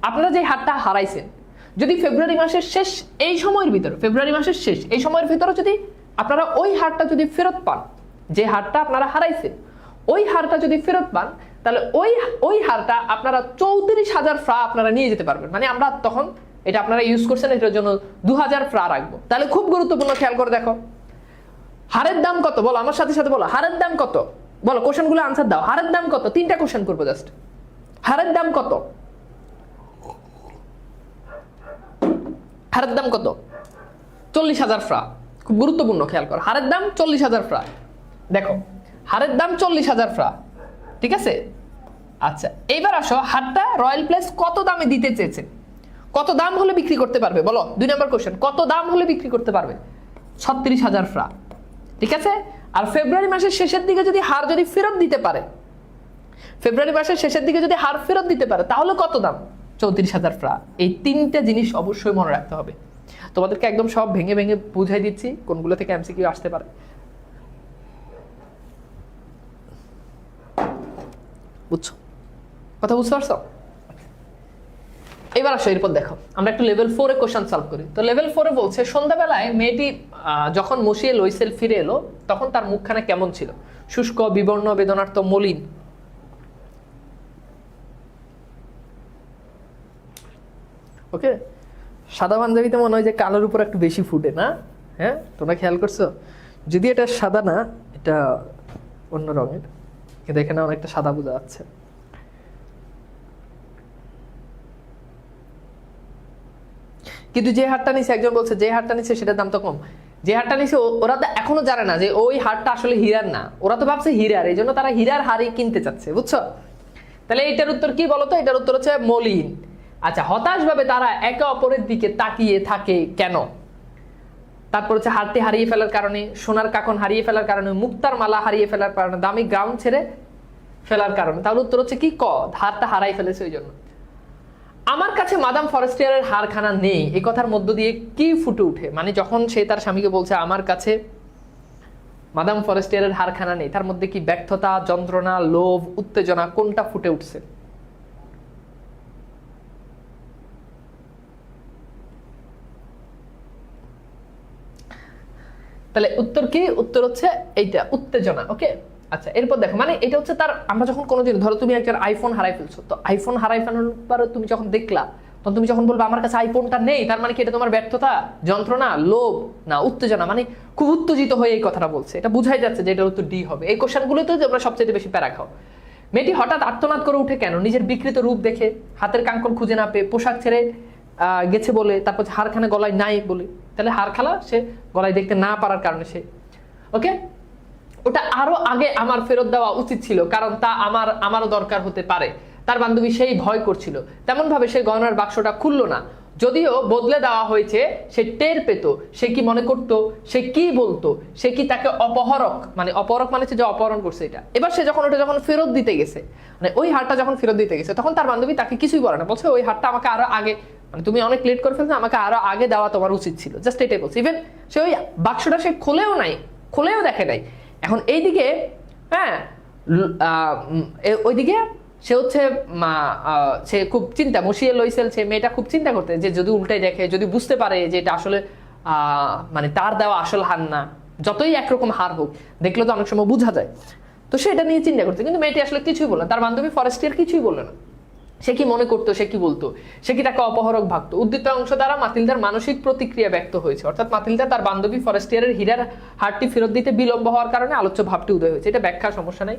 আপনারা যে হারটা হারাইছেন, যদি ফেব্রুয়ারি মাসের শেষ এই সময়ের ভিতরে, ফেব্রুয়ারি মাসের শেষ এই সময়ের ভিতরে যদি আপনারা ওই হারটা যদি ফেরত পান, যে হারটা আপনারা হারাইছেন ওই হারটা যদি ফেরত পান, তাহলে ওই হারটা আপনারা 34,000 ফ্রা আপনারা নিয়ে যেতে পারবেন। মানে আমরা তখন এটা আপনারা ইউজ করছেন, এটার জন্য 2,000 ফ্রা রাখবো। তাহলে খুব গুরুত্বপূর্ণ, খেয়াল করে দেখো হারের দাম কত বলো, আমার সাথে সাথে বলো হারের দাম কত, বলো কোশ্চেনগুলো আনসার দাও। হারের দাম কত? 3টা কোশ্চেন করবো জাস্ট। হারের দাম কত? হারের দাম কত? 40,000 ফ্রা। খুব গুরুত্বপূর্ণ, খেয়াল করো। হারের দাম 40,000 ফ্রা। দেখো হারের দাম 40,000 ফ্রা, ঠিক আছে। আচ্ছা, এইবার আসো হারটা রয়্যাল প্লেস কত দামে দিতে চেয়েছে, কত দাম হলে বিক্রি করতে পারবে বলো। 2 নম্বর কোশ্চেন, কত দাম হলে বিক্রি করতে পারবে? 36,000 ফ্রা, ঠিক আছে। আর ফেব্রুয়ারি মাসের শেষের দিকে যদি হার যদি ফেরত দিতে পারে, ফেব্রুয়ারি মাসের শেষের দিকে যদি হার ফেরত দিতে পারে তাহলে কত দাম? 34,000 ফ্রা। এই 3টা জিনিস অবশ্যই মনে রাখতে হবে। তোমাদেরকে একদম সব ভেঙে ভেঙে বুঝাই দিচ্ছি কোনগুলো থেকে এমসিকিউ আসতে পারে। বুঝছো? কথা বুঝতে পারছো? এবার আসো, এরপর দেখো আমরা একটু লেভেল 4 এ কোশ্চেন সলভ করি। তো লেভেল 4 এ বলছে সন্ধ্যাবেলায় মেয়েটি যখন মসিয়ে লইসেল ফিরে এলো তখন তার মুখখানা কেমন ছিল? শুষ্ক, বিবর্ণ, বেদনার্ত, মলিন। ওকে, সাদা পাঞ্জাবিতে মনে হয় যে কালোর উপর একটু বেশি ফুটে না? হ্যাঁ, তোমরা খেয়াল করছো? যদি এটা সাদা না, এটা অন্য রঙের, কিন্তু এখানে অনেকটা সাদা বোঝা যাচ্ছে। কিন্তু যে হারটা নিছে, একজন বলছে যে হারটা নিছে সেটার দাম তো কম। যে হারটা নিছে ওরা তো এখনো জানে না যে ওই হারটা আসলে হীরার না, ওরা তো ভাবছে হীরার, এই জন্য তারা হীরার হারই কিনতে চাচ্ছে, বুঝছো? তাহলে এটার উত্তর কি বলতো? এটার উত্তর হচ্ছে মলিন। আচ্ছা, হতাশ ভাবে তারা একে অপরের দিকে তাকিয়ে থাকে কেন? তারপর হচ্ছে হারটি হারিয়ে ফেলার কারণে, সোনার কাকন হারিয়ে ফেলার কারণে, মুক্তার মালা হারিয়ে ফেলার কারণে, দামি গ্রাউন্ড ছেড়ে ফেলার কারণে। তাহলে উত্তর হচ্ছে কি? ক, হারটা হারাই ফেলেছে ওই জন্য। আমার কাছে মাদাম ফরেস্টিয়ারের হারখানা নেই, এই কথার মধ্য দিয়ে কি ফুটে উঠে? মানে যখন সে তার স্বামীকে বলছে আমার কাছে মাদাম ফরেস্টিয়ারের হারখানা নেই, তার মধ্যে কি ব্যর্থতা, যন্ত্রণা, লোভ, উত্তেজনা, কোনটা ফুটে উঠছে? তাহলে উত্তর কি? উত্তর হচ্ছে এইটা, উত্তেজনা। ওকে, আচ্ছা এরপর দেখো, মানে এটা হচ্ছে তার, আমরা যখন কোনো জিনিস, ধরো তুমি একটা আইফোন হারাই ফেলছো, তো আইফোন হারাই ফেলার পরে তুমি যখন দেখলা, তখন তুমি যখন বলবে আমার কাছে আইফোনটা নেই, তার মানে কি এটা তোমার ব্যর্থতা, যন্ত্রণা, লোভ, না উত্তেজনা? মানে খুব উত্তেজিত হয়ে এই কথাটা বলছে, এটা বুঝাই যাচ্ছে যে এটার উত্তর ডি হবে। এই কোশ্চেনগুলোতে তোমরা সবচেয়ে বেশি প্যারা খাও। মেয়েটি হঠাৎ আর্তনাদ করে উঠে কেন? নিজের বিকৃত রূপ দেখে, হাতের কাঙ্কন খুঁজে না পেয়ে, পোশাক ছেড়ে গেছে বলে, তারপর হারখানা গলায় নাই বলে। তাহলে হার খালা সে গলায় দেখতে না পারার কারণে সে, ওকে, ওটা আরো আগে আমার ফেরত দেওয়া উচিত ছিল, কারণ তা আমারও দরকার হতে পারে। তার বান্ধবী সেই ভয় করছিল, তেমন ভাবে সে গয়নার বাক্সটা খুললো না। যদিও বদলে দেওয়া হয়েছে, সে টের পেত, সে কি মনে করতো, সে কি বলতো, সে কি তাকে অপহরক, মানে অপহরক মানে যে অপহরণ করছে এটা। এবার সে যখন ওটা যখন ফেরত দিতে গেছে, মানে ওই হারটা যখন ফেরত দিতে গেছে, তখন তার বান্ধবী তাকে কিছুই বলে না, বলছে ওই হারটা আমাকে আরো আগে, মানে তুমি অনেক লেট করে ফেলছো, আমাকে আরো আগে দেওয়া তোমার উচিত ছিল, জাস্ট এটাই বলছে। ইভেন সে ওই বাক্সটা সে খুলেও দেখে নাই। এখন এইদিকে, হ্যাঁ, ওইদিকে সে হচ্ছে সে খুব চিন্তা, মসিয়ে লইসেল, সে মেয়েটা খুব চিন্তা করতে যে যদি উল্টাই দেখে, যদি বুঝতে পারে যে এটা আসলে মানে তার দেওয়া আসল হার না, যতই একরকম হার হোক, দেখলে তো অনেক সময় বোঝা যায়। তো সে এটা নিয়ে চিন্তা করতে, কিন্তু মেয়েটি আসলে কিছুই বললো না, তার বান্ধবী ফরেস্টিয়ার কিছুই বললো না। সে কি মনে করতো, সে কি বলতো, সে কি তাকে অপহরক ভাবতো? উদ্ধৃত অংশ দ্বারা মাতিলদার মানসিক প্রতিক্রিয়া ব্যক্ত হয়েছে, অর্থাৎ মাতিলদা তার বান্ধবী ফরেস্টিয়ারের হীরার হারটি ফেরত দিতে বিলম্ব হওয়ার কারণে আলোচ্য ভাবটি উদয় হয়েছে। এটা ব্যাখ্যা, সমস্যা নাই।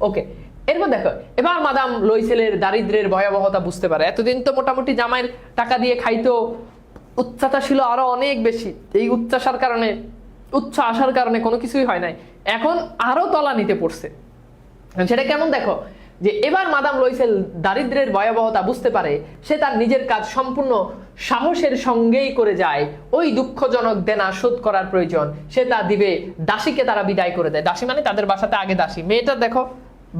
ওকে, এরপর দেখো, এবার মাদাম লইসেলের দারিদ্রের ভয়াবহতা বুঝতে পারে। এতদিন তো মোটামুটি জামাইয়ের টাকা দিয়ে খাইতো, উচ্চাটা ছিল আরো অনেক বেশি, এই উচ্চাসার কারণে, উচ্চ আসার কারণে কোনো কিছুই হয় নাই, এখন আরো তলা নিতে পড়ছে। সেটা কেমন দেখো, যে এবার মাদাম লইসেল দারিদ্রের ভয়াবহতা বুঝতে পারে, সে তার নিজের কাজ সম্পূর্ণ সাহসের সঙ্গেই করে যায়। ওই দুঃখজনক দেনা শোধ করার প্রয়োজন, সে তা দিবে। দাসীকে তারা বিদায় করে দেয়। দাসী মানে তাদের বাসাতে আগে দাসী, মেয়েটা দেখো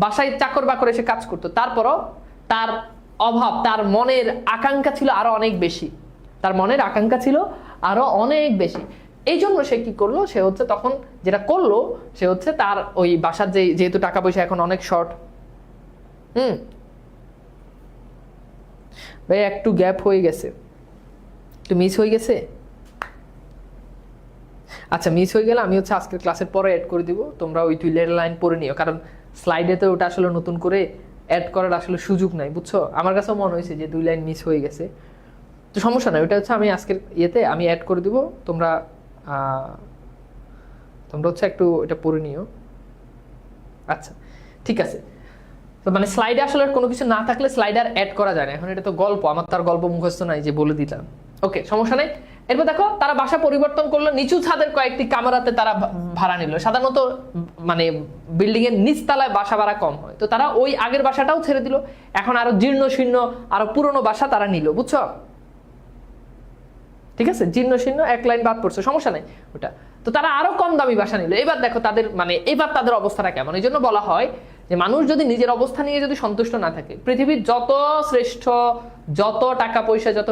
বাসায় চাকর বাকর এসে কাজ করতো, তারপরও তার অভাব, তার মনের আকাঙ্ক্ষা ছিল আরো অনেক বেশি, তার মনের আকাঙ্ক্ষা ছিল আরো অনেক বেশি। এই জন্য সে কি করলো, সে হচ্ছে তখন যেটা করলো, সে হচ্ছে তার ওই বাসার যেহেতু টাকা পয়সা এখন অনেক শর্ট, ভাই একটু গ্যাপ হয়ে গেছে, একটু মিস হয়ে গেছে। আচ্ছা, মিস হয়ে গেলে আমি হচ্ছে আজকের ক্লাসের পরে অ্যাড করে দিব, তোমরা ওই 2 লাইন পড়ে নিও, কারণ স্লাইডে তো ওটা আসলে নতুন করে অ্যাড করার আসলে সুযোগ নাই, বুঝছো? আমার কাছেও মনে হয়েছে যে 2 লাইন মিস হয়ে গেছে, তো সমস্যা নাই, ওটা হচ্ছে আমি আজকের ইয়েতে আমি অ্যাড করে দিব, তোমরা হচ্ছে একটু এটা পড়ে নিও। আচ্ছা ঠিক আছে, তো মানে স্লাইডে আসলে কোনো কিছু না থাকলে স্লাইডার অ্যাড করা যায় না, এখন এটা তো গল্প, আমার তার গল্প মুখস্থ নাই যে বলে দিলাম। ওকে, সমস্যা নেই। এরপর দেখো, তারা বাসা পরিবর্তন করলো, নিচু ছাদের কয়েকটি কামরাতে তারা ভাড়া নিল। সাধারণত মানে বিল্ডিং এর নিচতলায় বাসা ভাড়া কম হয়, তো তারা ওই আগের বাসাটাও ছেড়ে দিল, এখন আরো জীর্ণ শীর্ণ আরো পুরনো বাসা তারা নিল, বুঝছো? ঠিক আছে, জীর্ণ শীর্ণ এক লাইন বাদ পড়ছে, সমস্যা নেই ওটা। তো তারা আরো কম দামি বাসা নিল। এবার দেখো তাদের মানে এবার তাদের অবস্থাটা কেমন। এই জন্য বলা হয় যে মানুষ যদি নিজের অবস্থা নিয়ে যদি সন্তুষ্ট না থাকে, পৃথিবীর যত শ্রেষ্ঠ, যত টাকা পয়সা, যত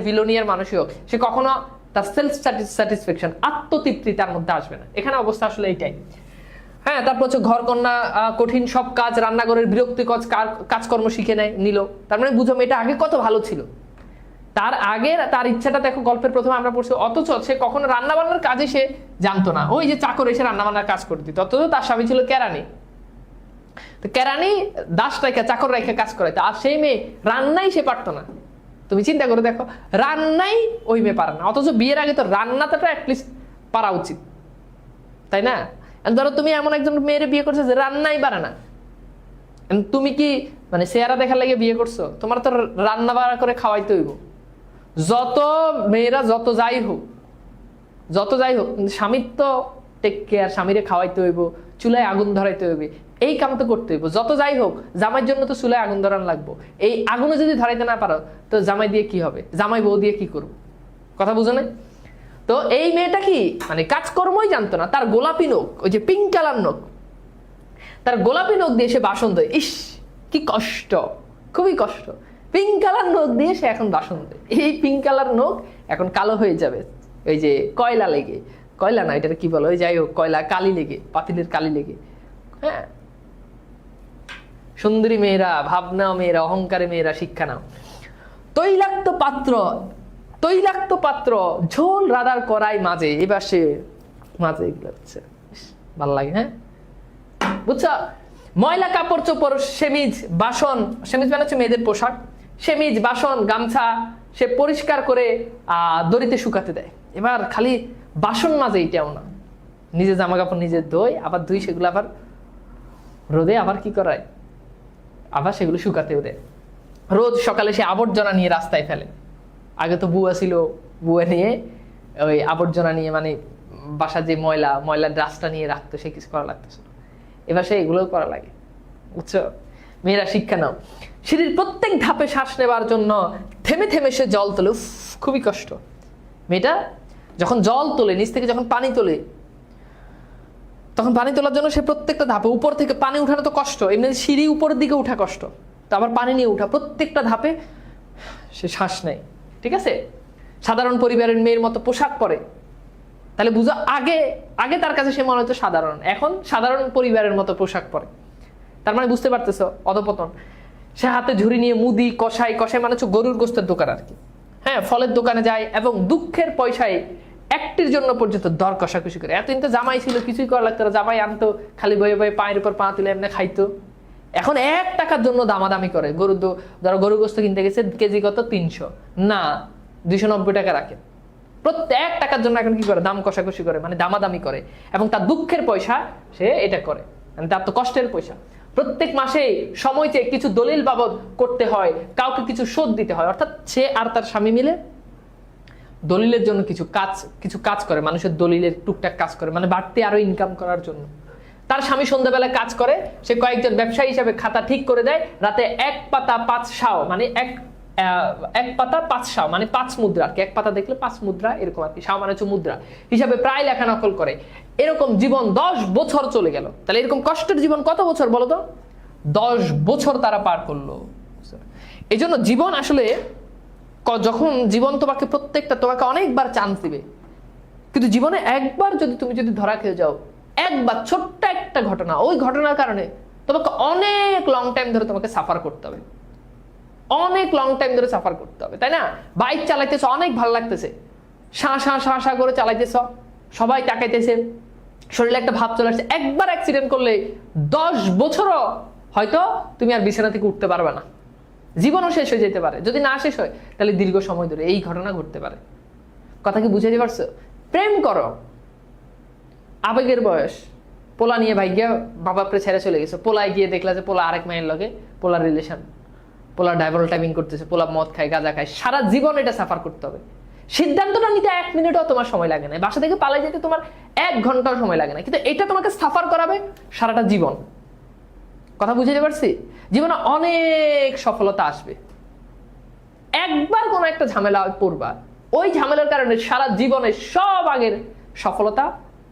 ভিলোনিয়ার মানুষই হোক, সে কখনো তার সেলফ স্যাটিসফ্যাকশন, আত্মতৃপ্তি তার মধ্যে আসবে না। এখানে অবস্থা আসলে এইটাই। হ্যাঁ, তারপর হচ্ছে ঘর কন্যা কঠিন সব কাজ, রান্নাঘরের বিরক্তিকর কাজকর্ম শিখে নিল। তার মানে বুঝো এটা আগে কত ভালো ছিল, তার আগে তার ইচ্ছাটা দেখো গল্পের প্রথমে আমরা পড়ছি, অথচ সে কখনো রান্না বান্নার কাজে সে জানতো না, ওই যে চাকর এসে রান্না বান্নার কাজ করে দিত। অথচ তার স্বামী ছিল কেরানি, তো কেরানি দাস রেখে চাকর রেখে কাজ করাইতো, আর সেই মেয়ে রান্নাই সে পারতো না। তুমি চিন্তা করে দেখো, রান্নাই ওই মেয়ে পারে না, অথচ বিয়ের আগে তো রান্নাটা অ্যাটলিস্ট পারা উচিত, তাই না? ধরো তুমি এমন একজন মেয়ের বিয়ে করছো যে রান্নাই পারে না, তুমি কি মানে চেহারা দেখার লাগে বিয়ে করছো? তোমার তো রান্না বাড়া করে খাওয়াইতে হইব। যত মেয়েরা যত যাই হোক স্বামীর তো টেক কেয়ার, স্বামীরে খাওয়াইতে হইব, চুলায় আগুন ধরাইতে হইবে, এই কাম তো করতে হইব। যত যাই হোক জামাইয়ের জন্য তো চুলায় আগুন ধরান লাগবো, এই আগুনে যদি ধরাইতে না পারো তো জামাই দিয়ে কি হবে, জামাই বউ দিয়ে কি করবো? কথা বুঝো না? তো এই মেয়েটা কি মানে কাজকর্মই জানতো না, তার গোলাপি নখ, ওই যে পিঙ্ক কালার নখ, তার গোলাপি নখ দিয়ে সে বাসন দেয়। ইস কি কষ্ট, খুবই কষ্ট। পিঙ্ক কালার নখ দিয়ে সে এখন বাসন দেয়, এই পিঙ্ক কালার নখ এখন কালো হয়ে যাবে, ওই যে কয়লা লেগে, কয়লা না এটা কি বলো, ওই যাই হোক কয়লা কালি লেগে, পাতিলের কালি লেগে। হ্যাঁ, সুন্দরী মেয়েরা, ভাবনা মেয়েরা, অহংকারে মেয়েরা শিক্ষা নাও। তৈলাক্ত পাত্র ঝোল রাধার করাই মাঝে, এবার সে মাঝে এগুলো হচ্ছে ভালো লাগে। হ্যাঁ বুঝছো, ময়লা কাপড় চোপড়, সেমিজ বাসন, সেমিজ মানে হচ্ছে মেয়েদের পোশাক, সেমিজ বাসন গামছা সে পরিষ্কার করে দড়িতে শুকাতে দেয়। এবার খালি বাসন মাজে, এটাও না, নিজে জামা কাপড় নিজে ধোয়, আবার ধুই সেগুলো আবার রোদে আবার কি করায়, আবার সেগুলো শুকাতেও দেয়। রোজ সকালে সে আবর্জনা নিয়ে রাস্তায় ফেলে। আগে তো বুয়া ছিল, বুয়া নিয়ে ওই আবর্জনা নিয়ে মানে বাসা যে ময়লার ডাস্টটা নিয়ে রাখতো, সে কিছু করা লাগতেছিল, এবার সে এগুলোও করা লাগে। বুঝছো, মেয়েরা শিক্ষা নাও। সিঁড়ির প্রত্যেক ধাপে শ্বাস নেবার জন্য থেমে থেমে সে জল তোলে, খুবই কষ্ট। মেয়েটা যখন জল তোলে, নিচ থেকে যখন পানি তোলে, তখন পানি তোলার জন্য সে প্রত্যেকটা ধাপে, উপর থেকে পানি উঠানো তো কষ্ট, এমনি সিঁড়ি উপরের দিকে উঠা কষ্ট, তো আবার পানি নিয়ে উঠা, প্রত্যেকটা ধাপে সে শ্বাস নেয়। ঠিক আছে, সাধারণ পরিবারের মেয়ের মতো পোশাক পরে, তাহলে বুঝো আগে তার কাছে সে মনে হতো সাধারণ, এখন সাধারণ পরিবারের মতো পোশাক পরে। তার মানে বুঝতে পারতেছো অধপতন। সে হাতে ঝুড়ি নিয়ে মুদি কষাই মানে হচ্ছে গরুর গোস্তের দোকান আর কি, হ্যাঁ, ফলের দোকানে যায় এবং দুঃখের পয়সায় একটির জন্য পর্যন্ত দর কষাকষি করে। এতদিন তো জামাই ছিল, কিছুই করা লাগতো না, জামাই আনতো, খালি বয়ে বয়ে পায়ের উপর পা তুলে এমনি খাইতো। এখন 1 টাকার জন্য দামাদামি করে। ধরো গরু গোস্ত কিনতে গেছে, কেজি কত 300 না 290 টাকা রাখে, প্রত্যেক টাকার জন্য এখন কি করে, দাম কষাকষি করে, মানে দামাদামি করে। এবং তার দুঃখের পয়সা সে এটা করে, মানে তার তো কষ্টের পয়সা। প্রত্যেক মাসে সময় চেয়ে কিছু দলিল বাবদ করতে হয়, কাউকে কিছু শোধ দিতে হয়। অর্থাৎ সে আর তার স্বামী মিলে দলিলের জন্য কিছু কাজ করে, মানুষের দলিলের টুকটাক কাজ করে, মানে বাড়তি আরো ইনকাম করার জন্য। তার স্বামী সন্ধ্যাবেলা কাজ করে, সে কয়েকজন ব্যবসায়ী হিসাবে খাতা ঠিক করে দেয়, রাতে 1 পাতা 5 শাও, মানে এক পাতা 5 শাও মানে 5 মুদ্রা আর কি, 1 পাতা দেখলে 5 মুদ্রা এরকম আর কি, শাও মানে হচ্ছে মুদ্রা হিসাবে প্রায় লেখা নকল করে। এরকম জীবন 10 বছর চলে গেল। তাহলে এরকম কষ্টের জীবন কত বছর বলো তো? 10 বছর তারা পার করলো। এই জন্য জীবন আসলে, যখন জীবন তোমাকে অনেকবার চান্স দিবে, কিন্তু জীবনে একবার তুমি যদি ধরা খেয়ে যাও, একবার ছোট্ট একটা ঘটনা, ওই ঘটনার কারণে তোমাকে অনেক লং টাইম ধরে তোমাকে সাফার করতে হবে, অনেক লং টাইম ধরে সাফার করতে হবে, তাই না? বাইক চালাইতেছ, অনেক ভালো লাগতেছে, শা করে চালাইতেছ, সবাই তাকাইতেছে, শরীরে একটা ভাব চলে আসছে, একবার অ্যাক্সিডেন্ট করলে 10 বছরও হয়তো তুমি আর বিছানা থেকে উঠতে পারবে না, জীবনও শেষ হয়ে যেতে পারে। যদি না শেষ হয় তাহলে দীর্ঘ সময় ধরে এই ঘটনা ঘটতে পারে। কথা কি বুঝাতে পারছো? প্রেম করো, আবেগের বয়স, পোলা নিয়ে ভাই গিয়া বাবাকে ছেড়ে চলে গেছে, পোলায় গিয়ে দেখলা যে পোলা আরেক মায়ের লগে, পোলার রিলেশন, পোলা ডাবল টাইমিং করতেছে, পোলা মদ খায়, গাঁজা খায়, সারা জীবন এটা সাফার করতে হবে। সিদ্ধান্তটা নিতে 1 মিনিটও তোমার সময় লাগে না, বাসা থেকে পালাই যেতে তোমার 1 ঘন্টাও সময় লাগে না, কিন্তু এটা তোমাকে সাফার করাবে সারাটা জীবন। কথা বুঝাতে পারছি? জীবনে অনেক সফলতা আসবে, একবার কোনো একটা ঝামেলা পড়বা, ওই ঝামেলার কারণে সারা জীবনে সব আগের সফলতা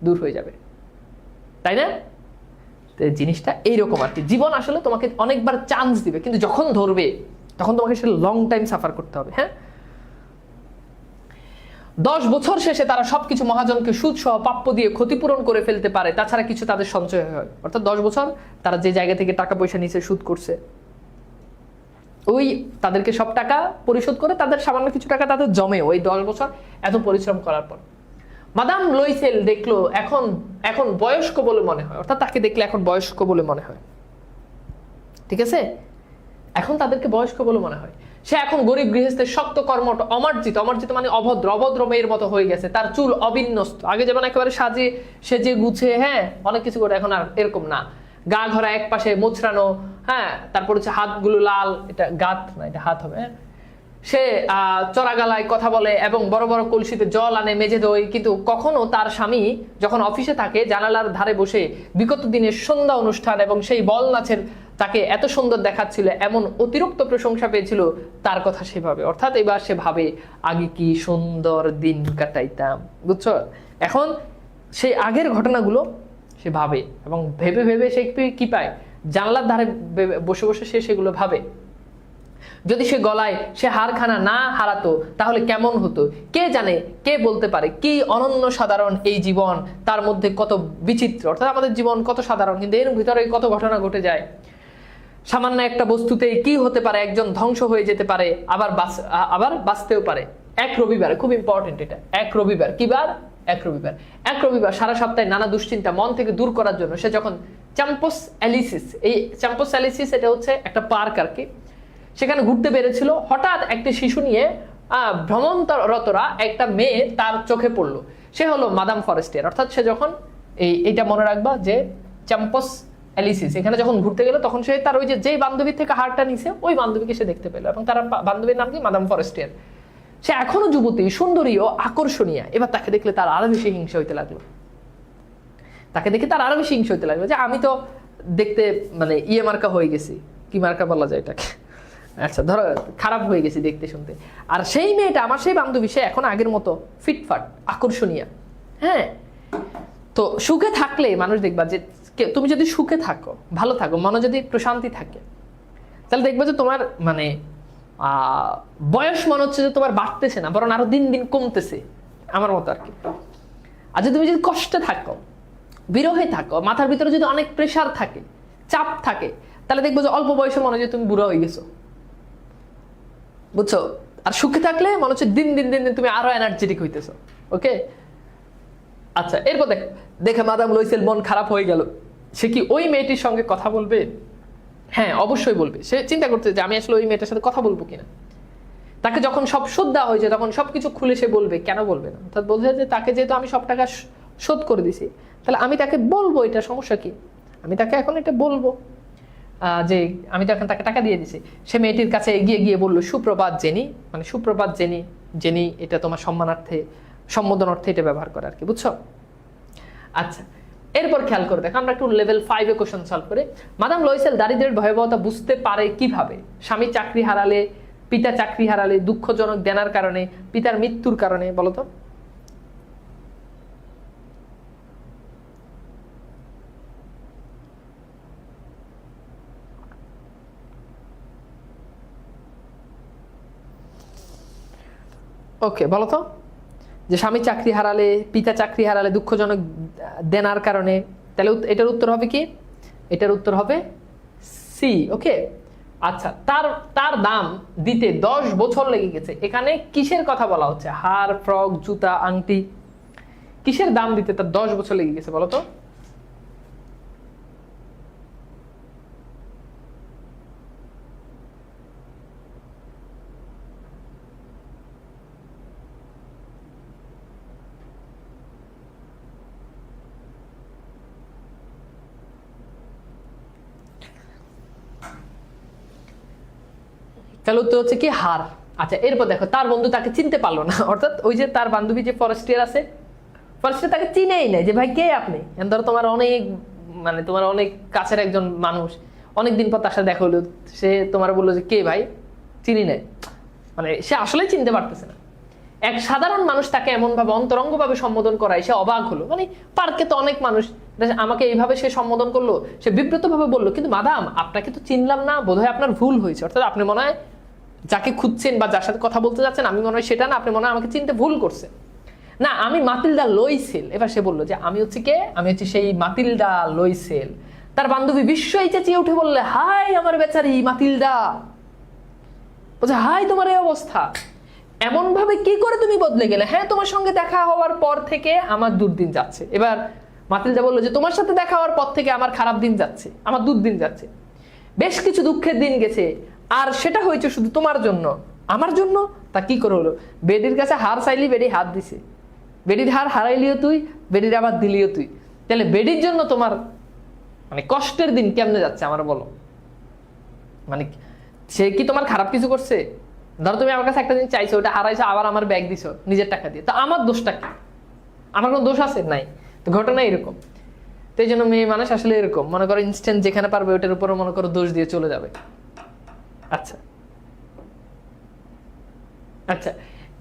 দূর হয়ে যাবে, তাই না? জিনিসটা এইরকম আর কি। জীবন আসলে তোমাকে অনেকবার চান্স দিবে, কিন্তু যখন ধরবে তখন তোমাকে সেটা লং টাইম সাফার করতে হবে। হ্যাঁ, 10 বছর শেষে তারা সবকিছু মহাজনকে সুদ সহ প্রাপ্য দিয়ে ক্ষতিপূরণ করে ফেলতে পারে, তাছাড়া কিছু তাদের সঞ্চয় হয়। অর্থাৎ 10 বছর তারা যে জায়গা থেকে টাকা পয়সা নিচে সুদ করছে, ওই তাদেরকে সব টাকা পরিশোধ করে তাদের সামান্য কিছু টাকা তাদের জমে ওই 10 বছর এত পরিশ্রম করার পর মাদাম লুইসেল দেখলো এখন এখন বয়স্ক বলে মনে হয়, অর্থাৎ তাকে দেখলে এখন বয়স্ক বলে মনে হয়, ঠিক আছে, এখন তাদেরকে বয়স্ক বলে মনে হয়। সে এখন গরিব গৃহস্থের শক্ত কর্মঠ, অমার্জিত, অমার্জিত মানে অভদ্র, অভদ্র মেয়ের মতো হয়ে গেছে। তার চুল অবিন্যস্ত, আগে যেমন একেবারে সেজে গুছে, হ্যাঁ অনেক কিছু করে, এখন আর এরকম না। গা ঘরা এক পাশে মোচড়ানো, হ্যাঁ, তারপর হচ্ছে হাতগুলো লাল, এটা গাত না এটা হাত হবে, হ্যাঁ। সে চড়া গালায় কথা বলে এবং বড় বড় কলসিতে জল আনে, মেজে দই। কিন্তু কখনো তার স্বামী যখন অফিসে থাকে জানালার ধারে বসে বিগত দিনের সন্ধ্যা অনুষ্ঠান এবং সেই বল নাচের তাকে এত সুন্দর দেখাচ্ছিল, এমন অতিরিক্ত প্রশংসা পেয়েছিল তার কথা সেভাবে, অর্থাৎ এবার সে ভাবে আগে কি সুন্দর দিন কাটাইতাম, বুঝছো। এখন সেই আগের ঘটনাগুলো সে ভাবে এবং ভেবে ভেবে সে কি পায়, জানলার ধারে বসে বসে সে সেগুলো ভাবে। যদি সে গলায় সে হারখানা না হারাতো তাহলে কেমন হতো, কে জানে, কে বলতে পারে। কি অনন্য সাধারণ এই জীবন, তার মধ্যে কত বিচিত্র, অর্থাৎ আমাদের জীবন কত সাধারণ কিন্তু এর ভিতরে কত ঘটনা ঘটে যায়। সামান্য একটা বস্তুতেই কি হতে পারে, একজন ধ্বংস হয়ে যেতে পারে, আবার বাঁচতেও পারে। এক রবিবার, খুব ইম্পর্টেন্ট এটা, এক রবিবার, কি বার, এক রবিবার, এক রবিবার সারা সপ্তাহে নানা দুশ্চিন্তা মন থেকে দূর করার জন্য সে যখন চ্যাম্পস অ্যালিসিস, এই চ্যাম্পস অ্যালিসিস এটা হচ্ছে একটা পার্ক আর কি, সেখানে ঘুরতে বেড়েছিল, হঠাৎ একটি শিশু নিয়ে ভ্রমণরতরা একটা মেয়ে তার চোখে পড়লো। সে হলো মাদাম ফরেস্টিয়ার, অর্থাৎ সে যখন এইটা মনে রাখবা যে চ্যাম্পস অ্যালিসিস এখানে যখন ঘুরতে গেল তখন সে তার ওই যেই বান্ধবীর থেকে হারটা নিছে ওই বান্ধবীকে সে দেখতে পেল, এবং তার বান্ধবীর নাম কি, মাদাম ফরেস্টিয়ার। সে এখনো যুবতী, সুন্দরী ও আকর্ষণীয়। এবার তাকে দেখলে তার আরো বেশি হিংসা হইতে লাগলো, তাকে দেখে তার আরো বেশি হিংসা হইতে লাগলো যে আমি তো দেখতে মানে ইয়ে মার্কা হয়ে গেছি, কি মার্কা বলা যায় এটাকে, আচ্ছা ধরো খারাপ হয়ে গেছি দেখতে শুনতে। আর সেই মেয়েটা আমার সেই বান্ধবী, সে এখন আগের মতো ফিটফাট আকর্ষণীয়, হ্যাঁ। তো সুখে থাকলে মানুষ দেখবা যে তুমি যদি সুখে থাকো, ভালো থাকো, মনে যদি প্রশান্তি থাকে, তাহলে দেখবে যে তোমার মানে বয়স মনে হচ্ছে যে তোমার বাড়তেছে না, বরং আরো দিন দিন কমতেছে, আমার মতো আর কি। আর যদি তুমি যদি কষ্টে থাকো, বিরহে থাকো, মাথার ভিতরে যদি অনেক প্রেশার থাকে, চাপ থাকে, তাহলে দেখবো যে অল্প বয়সে মনে হয় যে তুমি বুড়া হয়ে গেছো, বুঝছো। আর সুখে থাকলে মনে হচ্ছে দিন দিন দিন দিন তুমি আরো এনার্জেটিক হইতেছো, ওকে। আচ্ছা, এরপর দেখে মাদাম লুইসেল মন খারাপ হয়ে গেল। সে কি ওই মেয়েটির সঙ্গে কথা বলবে? হ্যাঁ, অবশ্যই বলবে। সে চিন্তা করতে যে আমি আসলে ওই মেয়েটার সাথে কথা বলবো কিনা। তাকে যখন সব শোধ দেওয়া হয়েছে তখন সবকিছু খুলে সে বলবে, কেন বলবে না, অর্থাৎ বলছে যে তাকে যেহেতু আমি সব টাকা শোধ করে দিছি, তাহলে আমি তাকে বলবো, এটা সমস্যা কি, আমি তাকে এখন এটা বলবো যে আমি তো এখন তাকে টাকা দিয়ে দিছি। সে মেয়েটির কাছে এগিয়ে গিয়ে বললো, সুপ্রভাত জেনি, মানে সুপ্রভাত জেনি, জেনি এটা তোমার সম্মানার্থে, সম্বোধন অর্থে এটা ব্যবহার করে আর কি, বুঝছো। আচ্ছা, এরপর খেয়াল করে দেখো, আমরা একটু লেভেল 5 এ কোশ্চেন সলভ করি। মাদাম লুইসেল দারিদ্র্যের ভয়াবহতা বুঝতে পারে কিভাবে? স্বামী চাকরি হারালে, পিতা চাকরি হারালে, দুঃখজনক দেনার কারণে, পিতার মৃত্যুর কারণে, বলো তো। ওকে, বলো তো, যে স্বামী চাকরি হারালে, পিতা চাকরি হারালে, দুঃখজনক দেনার কারণে, তাহলে এটার উত্তর হবে কি? এটার উত্তর হবে সি, ওকে। আচ্ছা, তার দাম দিতে 10 বছর লেগে গেছে। এখানে কিসের কথা বলা হচ্ছে? হার, ফ্রক, জুতা, আংটি, কিসের দাম দিতে তার 10 বছর লেগে গেছে বলো তো? তাহলে উত্তর হচ্ছে কি হার। আচ্ছা, এরপর দেখো, তার বন্ধু তাকে চিনতে পারলো না, অর্থাৎ ওই যে তার বান্ধবী যে ফরেস্টিয়ার আছে, ফরেস্টিয়ার তাকে চিনেই নাই যে ভাই কে আপনি। ধরো তোমার অনেক মানে তোমার অনেক কাছের একজন মানুষ, অনেকদিন পর তার সাথে দেখা হলো, সে তোমার বললো যে কে ভাই, চিনি নাই, মানে সে আসলেই চিনতে পারতেছে না। এক সাধারণ মানুষ তাকে এমন ভাবে অন্তরঙ্গ ভাবে সম্বোধন করায় সে অবাক হলো। মানে পার্কে তো অনেক মানুষ, আমাকে এইভাবে সে সম্বোধন করলো, সে বিব্রত ভাবে বললো, কিন্তু মাদাম আপনাকে তো চিনলাম না, বোধহয় আপনার ভুল হয়েছে। অর্থাৎ আপনি মনে হয় যাকে খুঁজছেন বা যার সাথে কথা বলতে যাচ্ছেন, আমি মনে হয় সেটা না, আপনি মনে হয় আমাকে চিনতে ভুল করছেন। না, আমি মাতিলদা লুইসেল। এবার সে বললো যে আমি হচ্ছে কে, আমি হচ্ছে সেই মাতিলদা লুইসেল। তার বান্ধবী বিস্ময়ে চেঁচিয়ে উঠে বললে, হাই আমার বেচারি মাতিলদা, বলছে হাই তোমার এই অবস্থা, এমন ভাবে কি করে তুমি বদলে গেলে? হ্যাঁ, তোমার সঙ্গে দেখা হওয়ার পর থেকে আমার দুর্দিন যাচ্ছে। এবার মাতিলদা বললো যে তোমার সাথে দেখা হওয়ার পর থেকে আমার খারাপ দিন যাচ্ছে, আমার দুর্দিন যাচ্ছে, বেশ কিছু দুঃখের দিন গেছে, আর সেটা হয়েছে শুধু তোমার জন্য, আমার জন্য। তা কি করে হলো? বেডির কাছে হার চাইলি, বেডি হাত দিছে, বেডির হার হারাইলিও তুই, বেডির আবার দিলিও তুই। তাহলে বেডির জন্য তোমার মানে কষ্টের দিন কেমনে যাচ্ছে আমার বলো? মানে সে কি তোমার খারাপ কিছু করছে? ধরো তুমি আমার কাছে একটা দিন চাইছো, ওটা হারাইছো, আবার আমার ব্যাগ দিছো নিজের টাকা দিয়ে, তো আমার দোষটা কি? আমার কোনো দোষ আছে? নাই। তো ঘটনা এরকম। তো এই জন্য মেয়ে মানুষ আসলে এরকম, মনে করো ইনস্ট্যান্ট যেখানে পারবে ওটার উপরে মনে করো দোষ দিয়ে চলে যাবে। আচ্ছা আচ্ছা,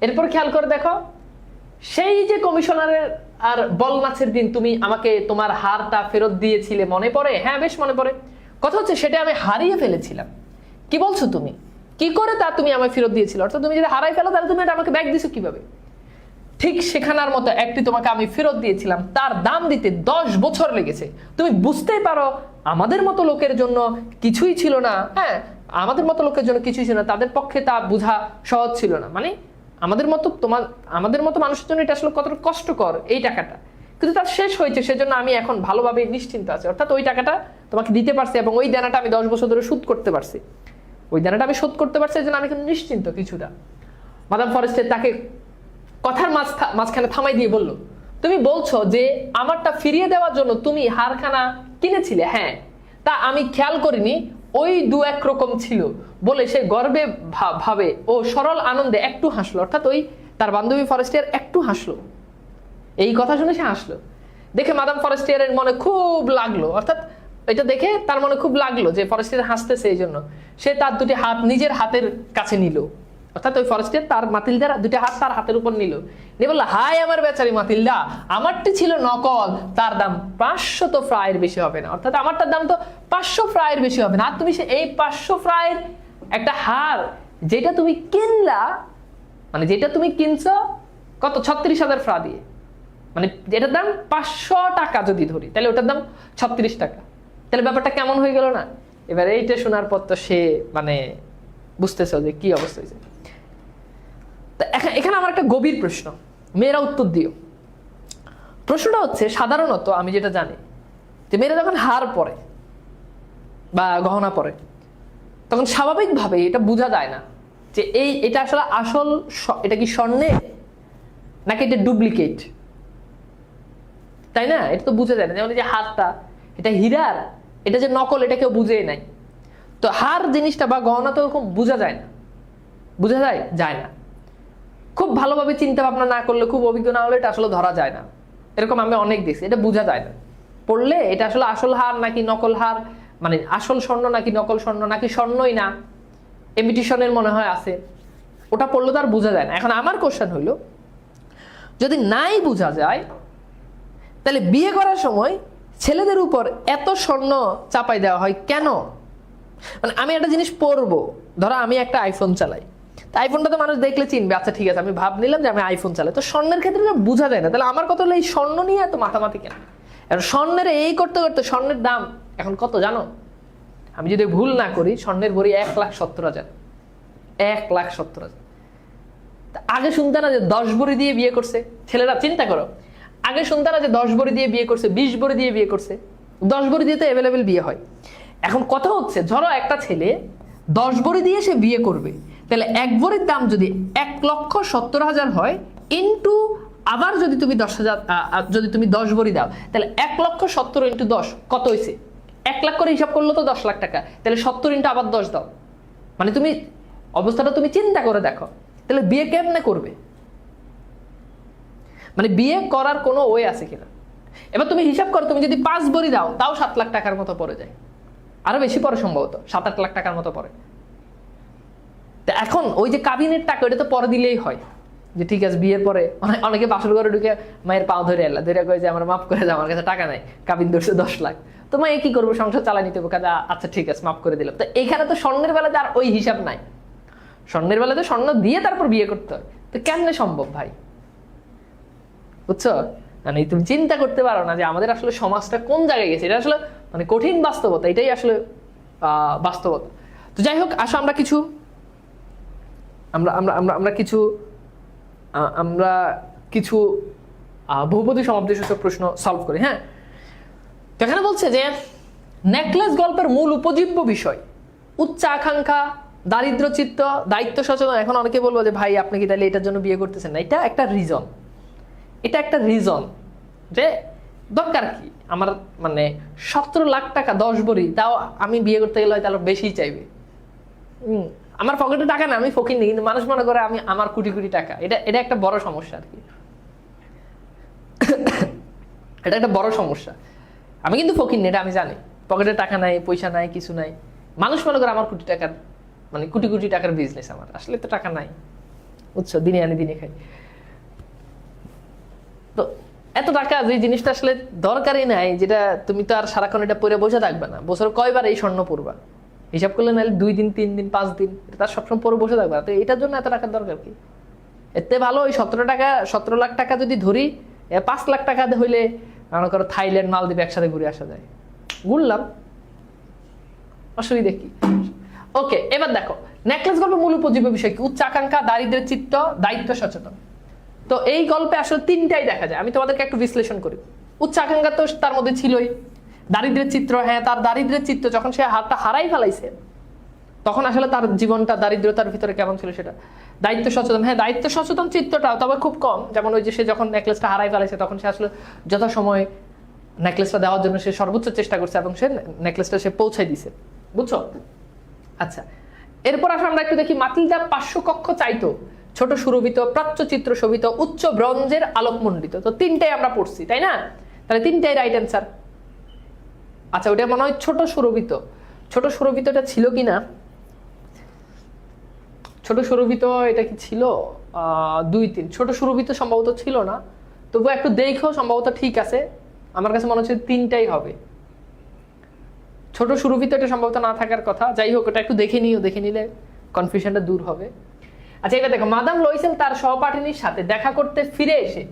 এরপর খেয়াল করে দেখো, সেই যে কমিশনারের আর বল নাচের দিন তুমি আমাকে তোমার হারটা ফেরত দিয়েছিলে, মনে পড়ে? হ্যাঁ, বেশ মনে পড়ে। কথা হচ্ছে সেটা আমি হারিয়ে ফেলেছিলাম। কি বলছো তুমি? কি করে তা তুমি আমায় ফেরত দিয়েছিলে? অর্থাৎ তুমি যদি হারাই ফেলো তাহলে তুমি এটা আমাকে ব্যাগ দিছো কিভাবে? ঠিক সেখানার মতো একটি তোমাকে আমি ফেরত দিয়েছিলাম, তার দাম দিতে 10 বছর লেগেছে। তুমি বুঝতেই পারো আমাদের মতো লোকের জন্য কিছুই ছিল না। হ্যাঁ, আমাদের মতো লোকের জন্য কিছুই ছিল না, তাদের পক্ষে তা বোঝা সহজ ছিল না। মানে আমাদের মতো মানুষের জন্য এটা আসলে কতটা কষ্টকর এই টাকাটা, কিন্তু তার শেষ হয়েছে, সেজন্য আমি এখন ভালোভাবে নিশ্চিন্ত আছি। অর্থাৎ ওই টাকাটা তোমাকে দিতে পারছি এবং ওই দেনাটা আমি 10 বছর ধরে শোধ করতে পারছি। ওই দেনাটা আমি শোধ করতে পারছি, এই জন্য আমি কিন্তু নিশ্চিন্ত কিছুটা। মাদাম ফরেস্টের তাকে কথার মাঝখানে থামাই দিয়ে বলল, তুমি বলছো যে আমারটা ফিরিয়ে দেওয়ার জন্য তুমি হারখানা কিনেছিলে? হ্যাঁ, তা আমি খেয়াল করিনি, ওই 2-1 রকম ছিল বলে সে গর্বে ভাবে ও সরল আনন্দে একটু হাসলো। অর্থাৎ ওই তার বান্ধবী ফরেস্টিয়ার একটু হাসলো, এই কথা শুনে সে হাসলো। দেখে মাদাম ফরেস্টিয়ারের মনে খুব লাগলো, অর্থাৎ এটা দেখে তার মনে খুব লাগলো যে ফরেস্টিয়ার হাসতেছে, এই জন্য সে তার দুটি হাত নিজের হাতের কাছে নিল। অর্থাৎ ওই ফরেস্টিয়ার তার মাতিলদার দুটি হাত তার হাতের উপর নিল, নিয়ে বললো, হাই আমার বেচারি মাতিলদা, আমারটি ছিল নকল, তার দাম 500 ফ্রাইয়ের বেশি হবে না। অর্থাৎ আমারটার দাম তো 500 ফ্রাইয়ের বেশি হবে না, আর তুমি এই 500 ফ্রাইয়ের একটা হার যেটা তুমি কিনলা, মানে যেটা তুমি কিনছো কত 36,000 ফ্রা দিয়ে, মানে এটার দাম 500 টাকা যদি ধরি, তাহলে ওটার দাম 36 টাকা। তাহলে ব্যাপারটা কেমন হয়ে গেল না? এবার এইটা শোনার পর তো সে মানে বুঝতেছে যে কি অবস্থা হয়েছে। এখানে আমার একটা গভীর প্রশ্ন, মেয়েরা উত্তর দিও। প্রশ্নটা হচ্ছে, সাধারণত আমি যেটা জানি যে মেয়েরা যখন হার পরে বা গহনা পরে, তখন স্বাভাবিকভাবে এটা বোঝা যায় না যে এটা আসলে আসল, এটা কি স্বর্ণে নাকি এটা ডুপ্লিকেট, তাই না? এটা তো বোঝা যায় না। যেমন এই যে হারটা, এটা হীরার, এটা যে নকল, এটা কেউ বুঝেই নাই। তো হার জিনিসটা বা গহনা তো ওরকম বোঝা যায় না, বোঝা যায় না। খুব ভালোভাবে চিন্তা ভাবনা না করলে, খুব অভিজ্ঞ না হলে এটা আসলে ধরা যায় না। এরকম আমি অনেক দেখছি, এটা বোঝা যায় না। পড়লে এটা আসলে আসল হার নাকি নকল হার, মানে আসল স্বর্ণ নাকি নকল স্বর্ণ, নাকি স্বর্ণই না ইমিটেশনের মনে হয় আছে, ওটা পড়লে তো আর বোঝা যায় না। এখন আমার কোশ্চেন হইল, যদি নাই বোঝা যায় তাহলে বিয়ে করার সময় ছেলেদের উপর এত স্বর্ণ চাপাই দেওয়া হয় কেন? মানে আমি একটা জিনিস পরবো, ধরো আমি একটা আইফোন চালাই, আইফোনটা তো মানুষ দেখলে চিনবে, আচ্ছা ঠিক আছে আমি ভাব নিলাম যে আমি আইফোন চালাই, তো স্বর্ণের ক্ষেত্রে বোঝা যায় না। তাহলে আমার কথা হলো এই স্বর্ণ নিয়ে এত মাতামাতি কেন? স্বর্ণের এই করতে করতে স্বর্ণের দাম এখন কত জানো? আমি যদি ভুল না করি, স্বর্ণের ভরি 1,70,000। 1,70,000। আগে শুনতে না যে 10 ভরি দিয়ে বিয়ে করছে ছেলেরা, চিন্তা করো, আগে শুনতে না যে 10 ভরি দিয়ে বিয়ে করছে, 20 ভরি দিয়ে বিয়ে করছে। 10 ভরি দিয়ে তো অ্যাভেলেবেল বিয়ে হয়। এখন কথা হচ্ছে, ধরো একটা ছেলে 10 ভরি দিয়ে সে বিয়ে করবে, তাহলে 1 ভরির দাম যদি 1,70,000 হয়, ইন্টু আবার যদি তুমি 10,000, যদি তুমি 10 ভরি দাও, তাহলে 1,70,000 ইন্টু 10 কত হয়েছে? 1 লাখ করে হিসাব করলো তো 10 লাখ টাকা, তাহলে 70 ইন্টু আবার 10 দাও। মানে তুমি অবস্থাটা তুমি চিন্তা করে দেখো, তাহলে বিয়ে কেমনে করবে? মানে বিয়ে করার কোনো ওয়ে আছে কিনা? এবার তুমি হিসাব করো, তুমি যদি 5 ভরি দাও তাও 7 লাখ টাকার মতো পড়ে যায়, আরো বেশি পরে, সম্ভবত 7-8 লাখ টাকার মতো পড়ে। এখন ওই যে কাবিনের টাকা, ওটা তো পরে দিলেই হয়, যে ঠিক আছে বিয়ের পরে অনেকে বাসর ঘরে ঢুকে মায়ের পাও ধরে এলা, ধরে কয়ে যে আমার মাফ করে দাও, আমার কাছে টাকা নাই, কাবিন ধরছে 10 লাখ, তো মা কি করবো, সংসার চালাই নিতে হবে, কাজে আচ্ছা ঠিক আছে মাফ করে দিলাম। তো এখানে তো স্বর্ণের বেলাতে আর ওই হিসাব নাই, স্বর্ণের বেলাতে স্বর্ণ দিয়ে তারপর বিয়ে করতে হয়। তো কেমনে সম্ভব ভাই? বুঝছো? মানে তুমি চিন্তা করতে পারো না যে আমাদের আসলে সমাজটা কোন জায়গায় গেছে? এটা আসলে মানে কঠিন বাস্তবতা, এটাই আসলে বাস্তবতা। তো যাই হোক, আসো আমরা কিছু আমরা আমরা আমরা আমরা কিছু আমরা কিছু বহুপদী সমাপ্তিসূচক প্রশ্ন সলভ করি। হ্যাঁ, তো এখানে বলছে যে নেকলেস গল্পের মূল উপজীব্য বিষয় উচ্চ আকাঙ্ক্ষা, দারিদ্র চিত্ত, দায়িত্ব সচেতন। এখন অনেকে বলবো যে ভাই আপনি কি তাহলে এটার জন্য বিয়ে করতেছেন না? এটা একটা রিজন, এটা একটা রিজন যে দরকার কি আমার, মানে 17 লাখ টাকা 10 ভরি, তাও আমি বিয়ে করতে গেলে হয়তো আরো বেশি চাইবে। আমার পকেটে টাকা না, আমি ফকির নেই, কিন্তু মানুষ মনে করে আমি আমার কোটি কোটি টাকা। এটা এটা একটা বড় সমস্যা আর কি। এটা একটা বড় সমস্যা। আমি কিন্তু ফকির নেই, এটা আমি জানি, পকেটে টাকা নাই, পয়সা নাই, কিছু নাই। মানুষ মনে করে আমার কোটি টাকার, মানে কোটি কোটি টাকার বিজনেস আমার, আসলে তো টাকা নাই, বুঝছো, দিনে আনি দিনে খাই। তো এত টাকা যে জিনিসটা আসলে দরকারই নাই, যেটা তুমি তো আর সারাক্ষণ এটা পরে বসে থাকবে না, বছর কয়বার এই স্বর্ণ পরবা হিসাব করলে, নাহলে 2 দিন 3 দিন 5 দিন, এটা তার সবসময় পরে বসে থাকবে না। তো এটার জন্য এত টাকার দরকার কি? এতে ভালো ওই 17 লাখ টাকা যদি ধরি, 5 লাখ টাকা হইলে মনে করো থাইল্যান্ড মালদ্বীপ একসাথে ঘুরে আসা যায়, ঘুরলাম, অসুবিধা কি? ওকে, এবার দেখো নেকলেস গল্পের মূল উপজীব্য বিষয় কি? উচ্চ আকাঙ্ক্ষা, দারিদ্র্যের চিত্ত, দায়িত্ব সচেতন। তো এই গল্পে আসলে 3টাই দেখা যায়। আমি তোমাদেরকে একটু বিশ্লেষণ করি। উচ্চ আকাঙ্ক্ষা তো তার মধ্যে ছিলই, দারিদ্র্যের চিত্র, হ্যাঁ তার দারিদ্র্যের চিত্র যখন সে হাতটা হারাই ফেলাইছে তখন আসলে তার জীবনটা দারিদ্রতার ভিতরে কেমন ছিল সেটা। দায়িত্ব সচেতন, হ্যাঁ দায়িত্ব সচেতন চিত্রটাও, তবে খুব কম। যেমন ওই যে সে যখন নেকলেসটা হারাই ফেলাইছে তখন সে আসলে যথাসময়ে নেকলেসটা দেওয়ার জন্য সে সর্বোচ্চ চেষ্টা করছে এবং সে নেকলেসটা সে পৌঁছাই দিছে, বুঝছো? আচ্ছা, এরপর আসলে আমরা একটু দেখি মাতিলদা 500 কক্ষ চাইতো, ছোট সুরভিত, প্রাচ্য চিত্র শোভিত, উচ্চ ব্রঞ্জের আলোকমণ্ডিত। তো 3টাই আমরা পড়ছি, তাই না? তাহলে 3টাই রাইট অ্যান্সার। আচ্ছা, ওটা মনে হয় ছোট সুরভিত। ছোট সুরভিতটা ছিল কিনা? ছোট সুরভিত এটা কি ছিল? 2 3 ছোট সুরভিত সম্ভবত ছিল না, তবু একটু দেখো, সম্ভবত ঠিক আছে। আমার কাছে মনে হচ্ছে 3টাই হবে। ছোট সুরভিত এটা সম্ভবত না থাকার কথা। যাই হোক, ওটা একটু দেখে নিও, দেখে নিলে কনফিউশনটা দূর হবে। আচ্ছা, এবার দেখো মাদাম লয়সেল তার সহপাঠিনীর সাথে দেখা করতে ফিরে এসে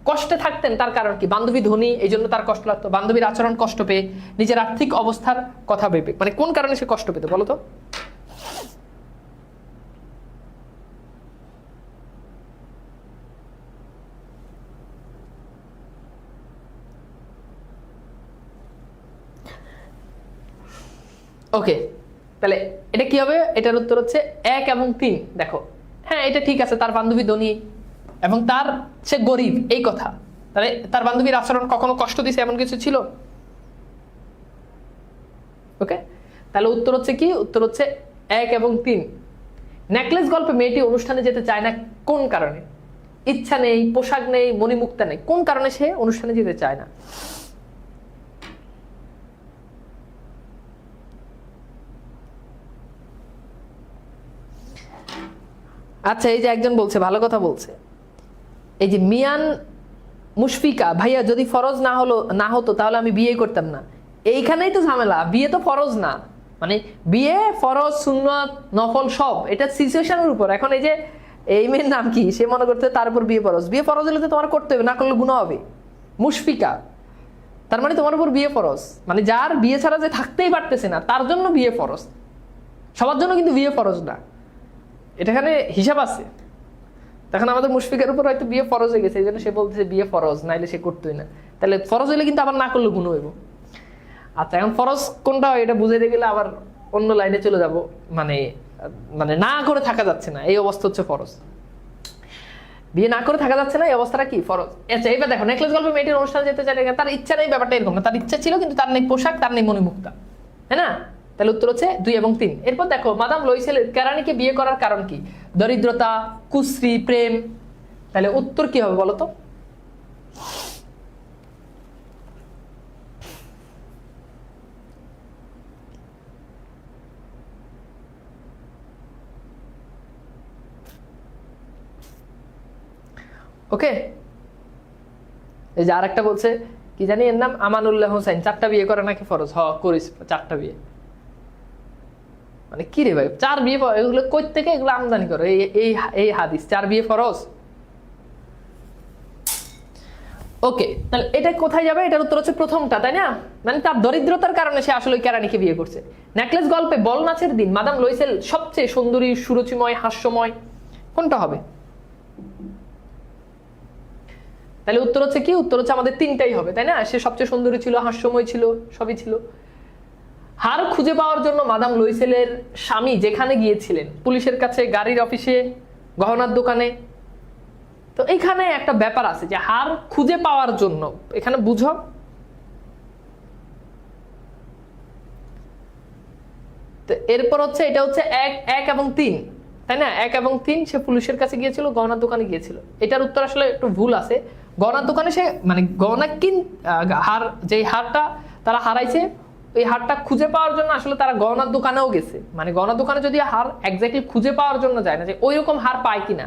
কষ্টে থাকতেন, তার কারণ কি? বান্ধবী ধনী, এই জন্য তার কষ্ট লাগতো। বান্ধবীর আচরণ কষ্ট পেয়ে, নিজের আর্থিক অবস্থার কথা ভেবে, মানে কোন কারণে সে কষ্ট পেত বলো তো? ওকে, তাহলে এটা কি হবে? এটার উত্তর হচ্ছে 1 এবং 3। দেখো, হ্যাঁ এটা ঠিক আছে, তার বান্ধবী ধনী এবং তার সে গরিব, এই কথা। তাহলে তার বান্ধবীর আচরণ কখনো কষ্ট দিছে এমন কিছু ছিল? ওকে, তাহলে উত্তর হচ্ছে কি? উত্তর হচ্ছে 1 এবং 3। নেকলেস গল্পে মেয়েটি অনুষ্ঠানে যেতে চায় না কোন কারণে? ইচ্ছা নেই, পোশাক নেই, মণিমুক্তা নেই, কোন কারণে সে অনুষ্ঠানে যেতে চায় না? আচ্ছা, এই যে একজন বলছে, ভালো কথা বলছে, এই যে মিয়ান মুশফিকা, ভাইয়া যদি ফরজ না হতো তাহলে আমি বিয়ে করতাম না। এইখানেই তো ঝামেলা, বিয়ে তো ফরজ না, মানে বিয়ে ফরজ, সুন্নাত, নফল সব, এটা সিচুয়েশনের উপর। এখন এই যে এই মেয়ের নাম কি, সে মনে করতে তার উপর বিয়ে ফরজ। বিয়ে ফরজ হলে তো তোমার করতে হবে, না করলে গুনাহ হবে। মুশফিকা তার মানে তোমার উপর বিয়ে ফরজ, মানে যার বিয়ে ছাড়া যে থাকতেই পারতেছে না তার জন্য বিয়ে ফরজ, সবার জন্য কিন্তু বিয়ে ফরজ না। এটাখানে হিসাব আছে। তখন আমাদের মুশফিকের উপর হয়তো বিয়ে ফরজ হয়ে গেছে, এই জন্য সে বলতেছে বিয়ে ফরজ, নাইলে সে করতোই না। তাহলে ফরজ হইলে কিন্তু আবার না করলে গুণ হইব। আচ্ছা, এখন ফরজ কোনটা হয় এটা বুঝাইতে গেলে আবার অন্য লাইনে চলে যাব, মানে মানে না করে থাকা যাচ্ছে না, এই অবস্থা হচ্ছে ফরজ। বিয়ে না করে থাকা যাচ্ছে না, এই অবস্থাটা কি? ফরজ। আচ্ছা, এবার দেখো নেকলেস গল্পে মেয়েটির অনুষ্ঠানে যেতে চাই, তার ইচ্ছা নেই, ব্যাপারটা এরকম না। তার ইচ্ছা ছিল কিন্তু তার নেই পোশাক, তার নেই মণিমুক্তা, তাই না? তাহলে উত্তর হচ্ছে 2 এবং 3। এরপর দেখো মাদাম লয়সেলের কেরানিকে বিয়ে করার কারণ কি? দরিদ্রতা, কুশ্রী, প্রেম। তাহলে উত্তর কি হবে বলো তো? ওকে, এই যে আরেকটা বলছে কি জানি, এর নাম আমানুল্লাহ হোসেন, 4টা বিয়ে করে নাকি ফরজ? করিস 4টা বিয়ে, মানে কি রে ভাই, 4 বিয়ে এগুলো কই থেকে এগুলো আমদানি করো? এই হাদিস 4 বিয়ে ফরজ। ওকে, তাহলে এটা কোথায় যাবে? এটার উত্তর হচ্ছে প্রথমটা, তাই না? মানে তার দরিদ্রতার কারণে সে আসলে কেরানিকে বিয়ে করছে। নেকলেস গল্পে বল নাচের দিন মাদাম লয়সেল সবচেয়ে সুন্দরী, সুরুচিময়, হাস্যময় কোনটা হবে? তাহলে উত্তর হচ্ছে কি? উত্তর হচ্ছে আমাদের তিনটাই হবে, তাই না? সে সবচেয়ে সুন্দরী ছিল, হাস্যময় ছিল, সবই ছিল। হার খুঁজে পাওয়ার জন্য মাদাম লুইসেলের স্বামী যেখানে গিয়েছিলেন, পুলিশের কাছে, গাড়ির অফিসে, গহনার দোকানে। তো এখানে একটা ব্যাপার আছে যে হার খুঁজে পাওয়ার জন্য, এখানে বুঝো, তো এরপর হচ্ছে এটা হচ্ছে 1 এবং 3, তাই না? 1 এবং 3 সে পুলিশের কাছে গিয়েছিল, গহনার দোকানে গিয়েছিল। এটার উত্তর আসলে একটু ভুল আছে। গহনার দোকানে সে মানে গহনা হার, যে হারটা তারা হারাইছে, ওই হারটা খুঁজে পাওয়ার জন্য আসলে তারা গহনার দোকানেও গেছে। মানে গহনার দোকানে যদি হার এক্স্যাক্টলি খুঁজে পাওয়ার জন্য যায় না, যে ওই রকম হার পায় কিনা,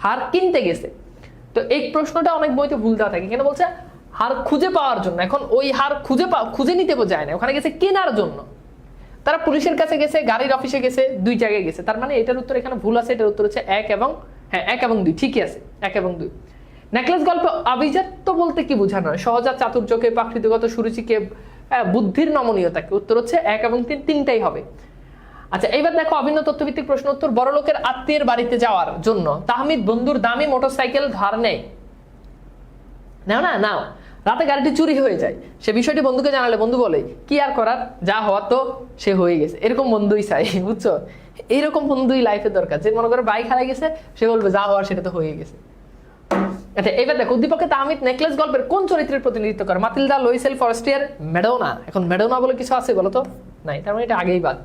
হার কিনতে গেছে। তো এই প্রশ্নটা অনেক বইতে ভুল দেওয়া থাকে, কেন বলছে হার খুঁজে পাওয়ার জন্য। এখন ওই হার খুঁজে নিতে যায় না, ওখানে গেছে কেনার জন্য। তারা পুলিশের কাছে গেছে, গাড়ির অফিসে গেছে, 2 জায়গায় গেছে। তার মানে এটার উত্তর এখানে ভুল আছে। এটার উত্তর হচ্ছে 1 এবং 2, ঠিকই আছে, 1 এবং 2। নেকলেস গল্পে আভিজাত্য বলতে কি বোঝানো হয়? সহজাত চাতুর্যকে, প্রাকৃতিকগত সুরুচিকে, বুদ্ধির নমনীয়তাকে। উত্তর হচ্ছে 1 এবং 3, তিনটাই হবে। আচ্ছা, এইবার দেখো অভিন্ন তথ্যভিত্তিক প্রশ্ন উত্তর। বড়লোকের আত্মীয়ের বাড়িতে যাওয়ার জন্য তাহমিদ বন্ধুর দামি মোটরসাইকেল ধার নেয়। নাও, রাতে গাড়িটি চুরি হয়ে যায়। সে বিষয়টি বন্ধুকে জানালে বন্ধু বলে, কি আর করার, যা হওয়ার তো সে হয়ে গেছে। এরকম বন্ধুই চাই, বুঝছো? এইরকম বন্ধুই লাইফে দরকার, যে মনে করে বাইক হারাই গেছে, সে বলবে যা হওয়ার সেটা তো হয়ে গেছে। আচ্ছা, এবার দেখো উদ্দীপকে তাহমিদ নেকলেস গল্পের কোন চরিত্রের প্রতিনিধিত্ব করে? মাতিলদা, লুইসেল, ফরেস্টিয়ার, মেডোনা। এখন মেডোনা বলে কিছু আছে বলো তো? নাই, তার মানে এটা আগেই বাদ।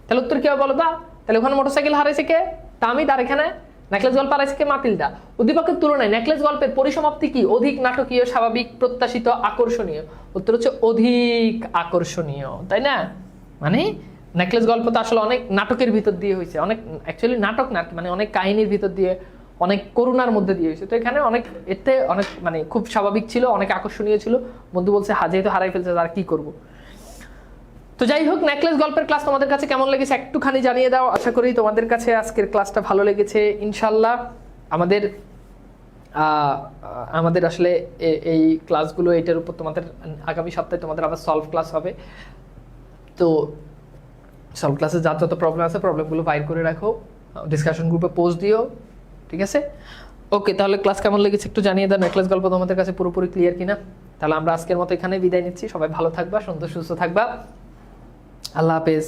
তাহলে উত্তর কি হবে বলো তা? তাহলে ওখানে মোটরসাইকেল হারাইছে কে? তাহমিদ, আর এখানে নেকলেস গল্প হারাইছে কে? মাতিলদা। উদ্দীপকের তুলনায় নেকলেস গল্পের পরিসমাপ্তি কি? অধিক নাটকীয়, স্বাভাবিক, প্রত্যাশিত, আকর্ষণীয়। উত্তর হচ্ছে অধিক আকর্ষণীয়, তাই না? মানে নেকলেস গল্প তো আসলে অনেক নাটকের ভিতর দিয়ে হয়েছে, অনেক অ্যাকচুয়ালি নাটক না, মানে অনেক কাহিনীর ভিতর দিয়ে, অনেক করুণার মধ্যে দিয়ে হয়েছে। তো এখানে এতে অনেক মানে খুব স্বাভাবিক ছিল, অনেক আকর্ষণীয় ছিল। বন্ধু বলছে যেহেতু হারাই ফেলছে, আর কি করবো। তো যাই হোক, নেকলেস গল্পের ক্লাস তোমাদের কাছে কেমন লেগেছে একটুখানি জানিয়ে দাও। আশা করি তোমাদের কাছে আজকের ক্লাসটা ভালো লেগেছে। ইনশাল্লাহ আমাদের আসলে এই ক্লাসগুলো, এটার উপর তোমাদের আগামী সপ্তাহে তোমাদের আবার সলভ ক্লাস হবে। তো সলভ ক্লাসে যার যত প্রবলেম আছে, প্রবলেমগুলো বাইর করে রাখো, ডিসকাশন গ্রুপে পোস্ট দিও, ঠিক আছে? ওকে, তাহলে ক্লাস কেমন লেগেছে একটু জানিয়ে দাও। নেকলেস গল্প তোমাদের কাছে পুরোপুরি ক্লিয়ার কিনা? তাহলে আমরা আজকের মতো এখানে বিদায় নিচ্ছি। সবাই ভালো থাকবা, সুন্দর সুস্থ থাকবা। আল্লাহ হাফেজ।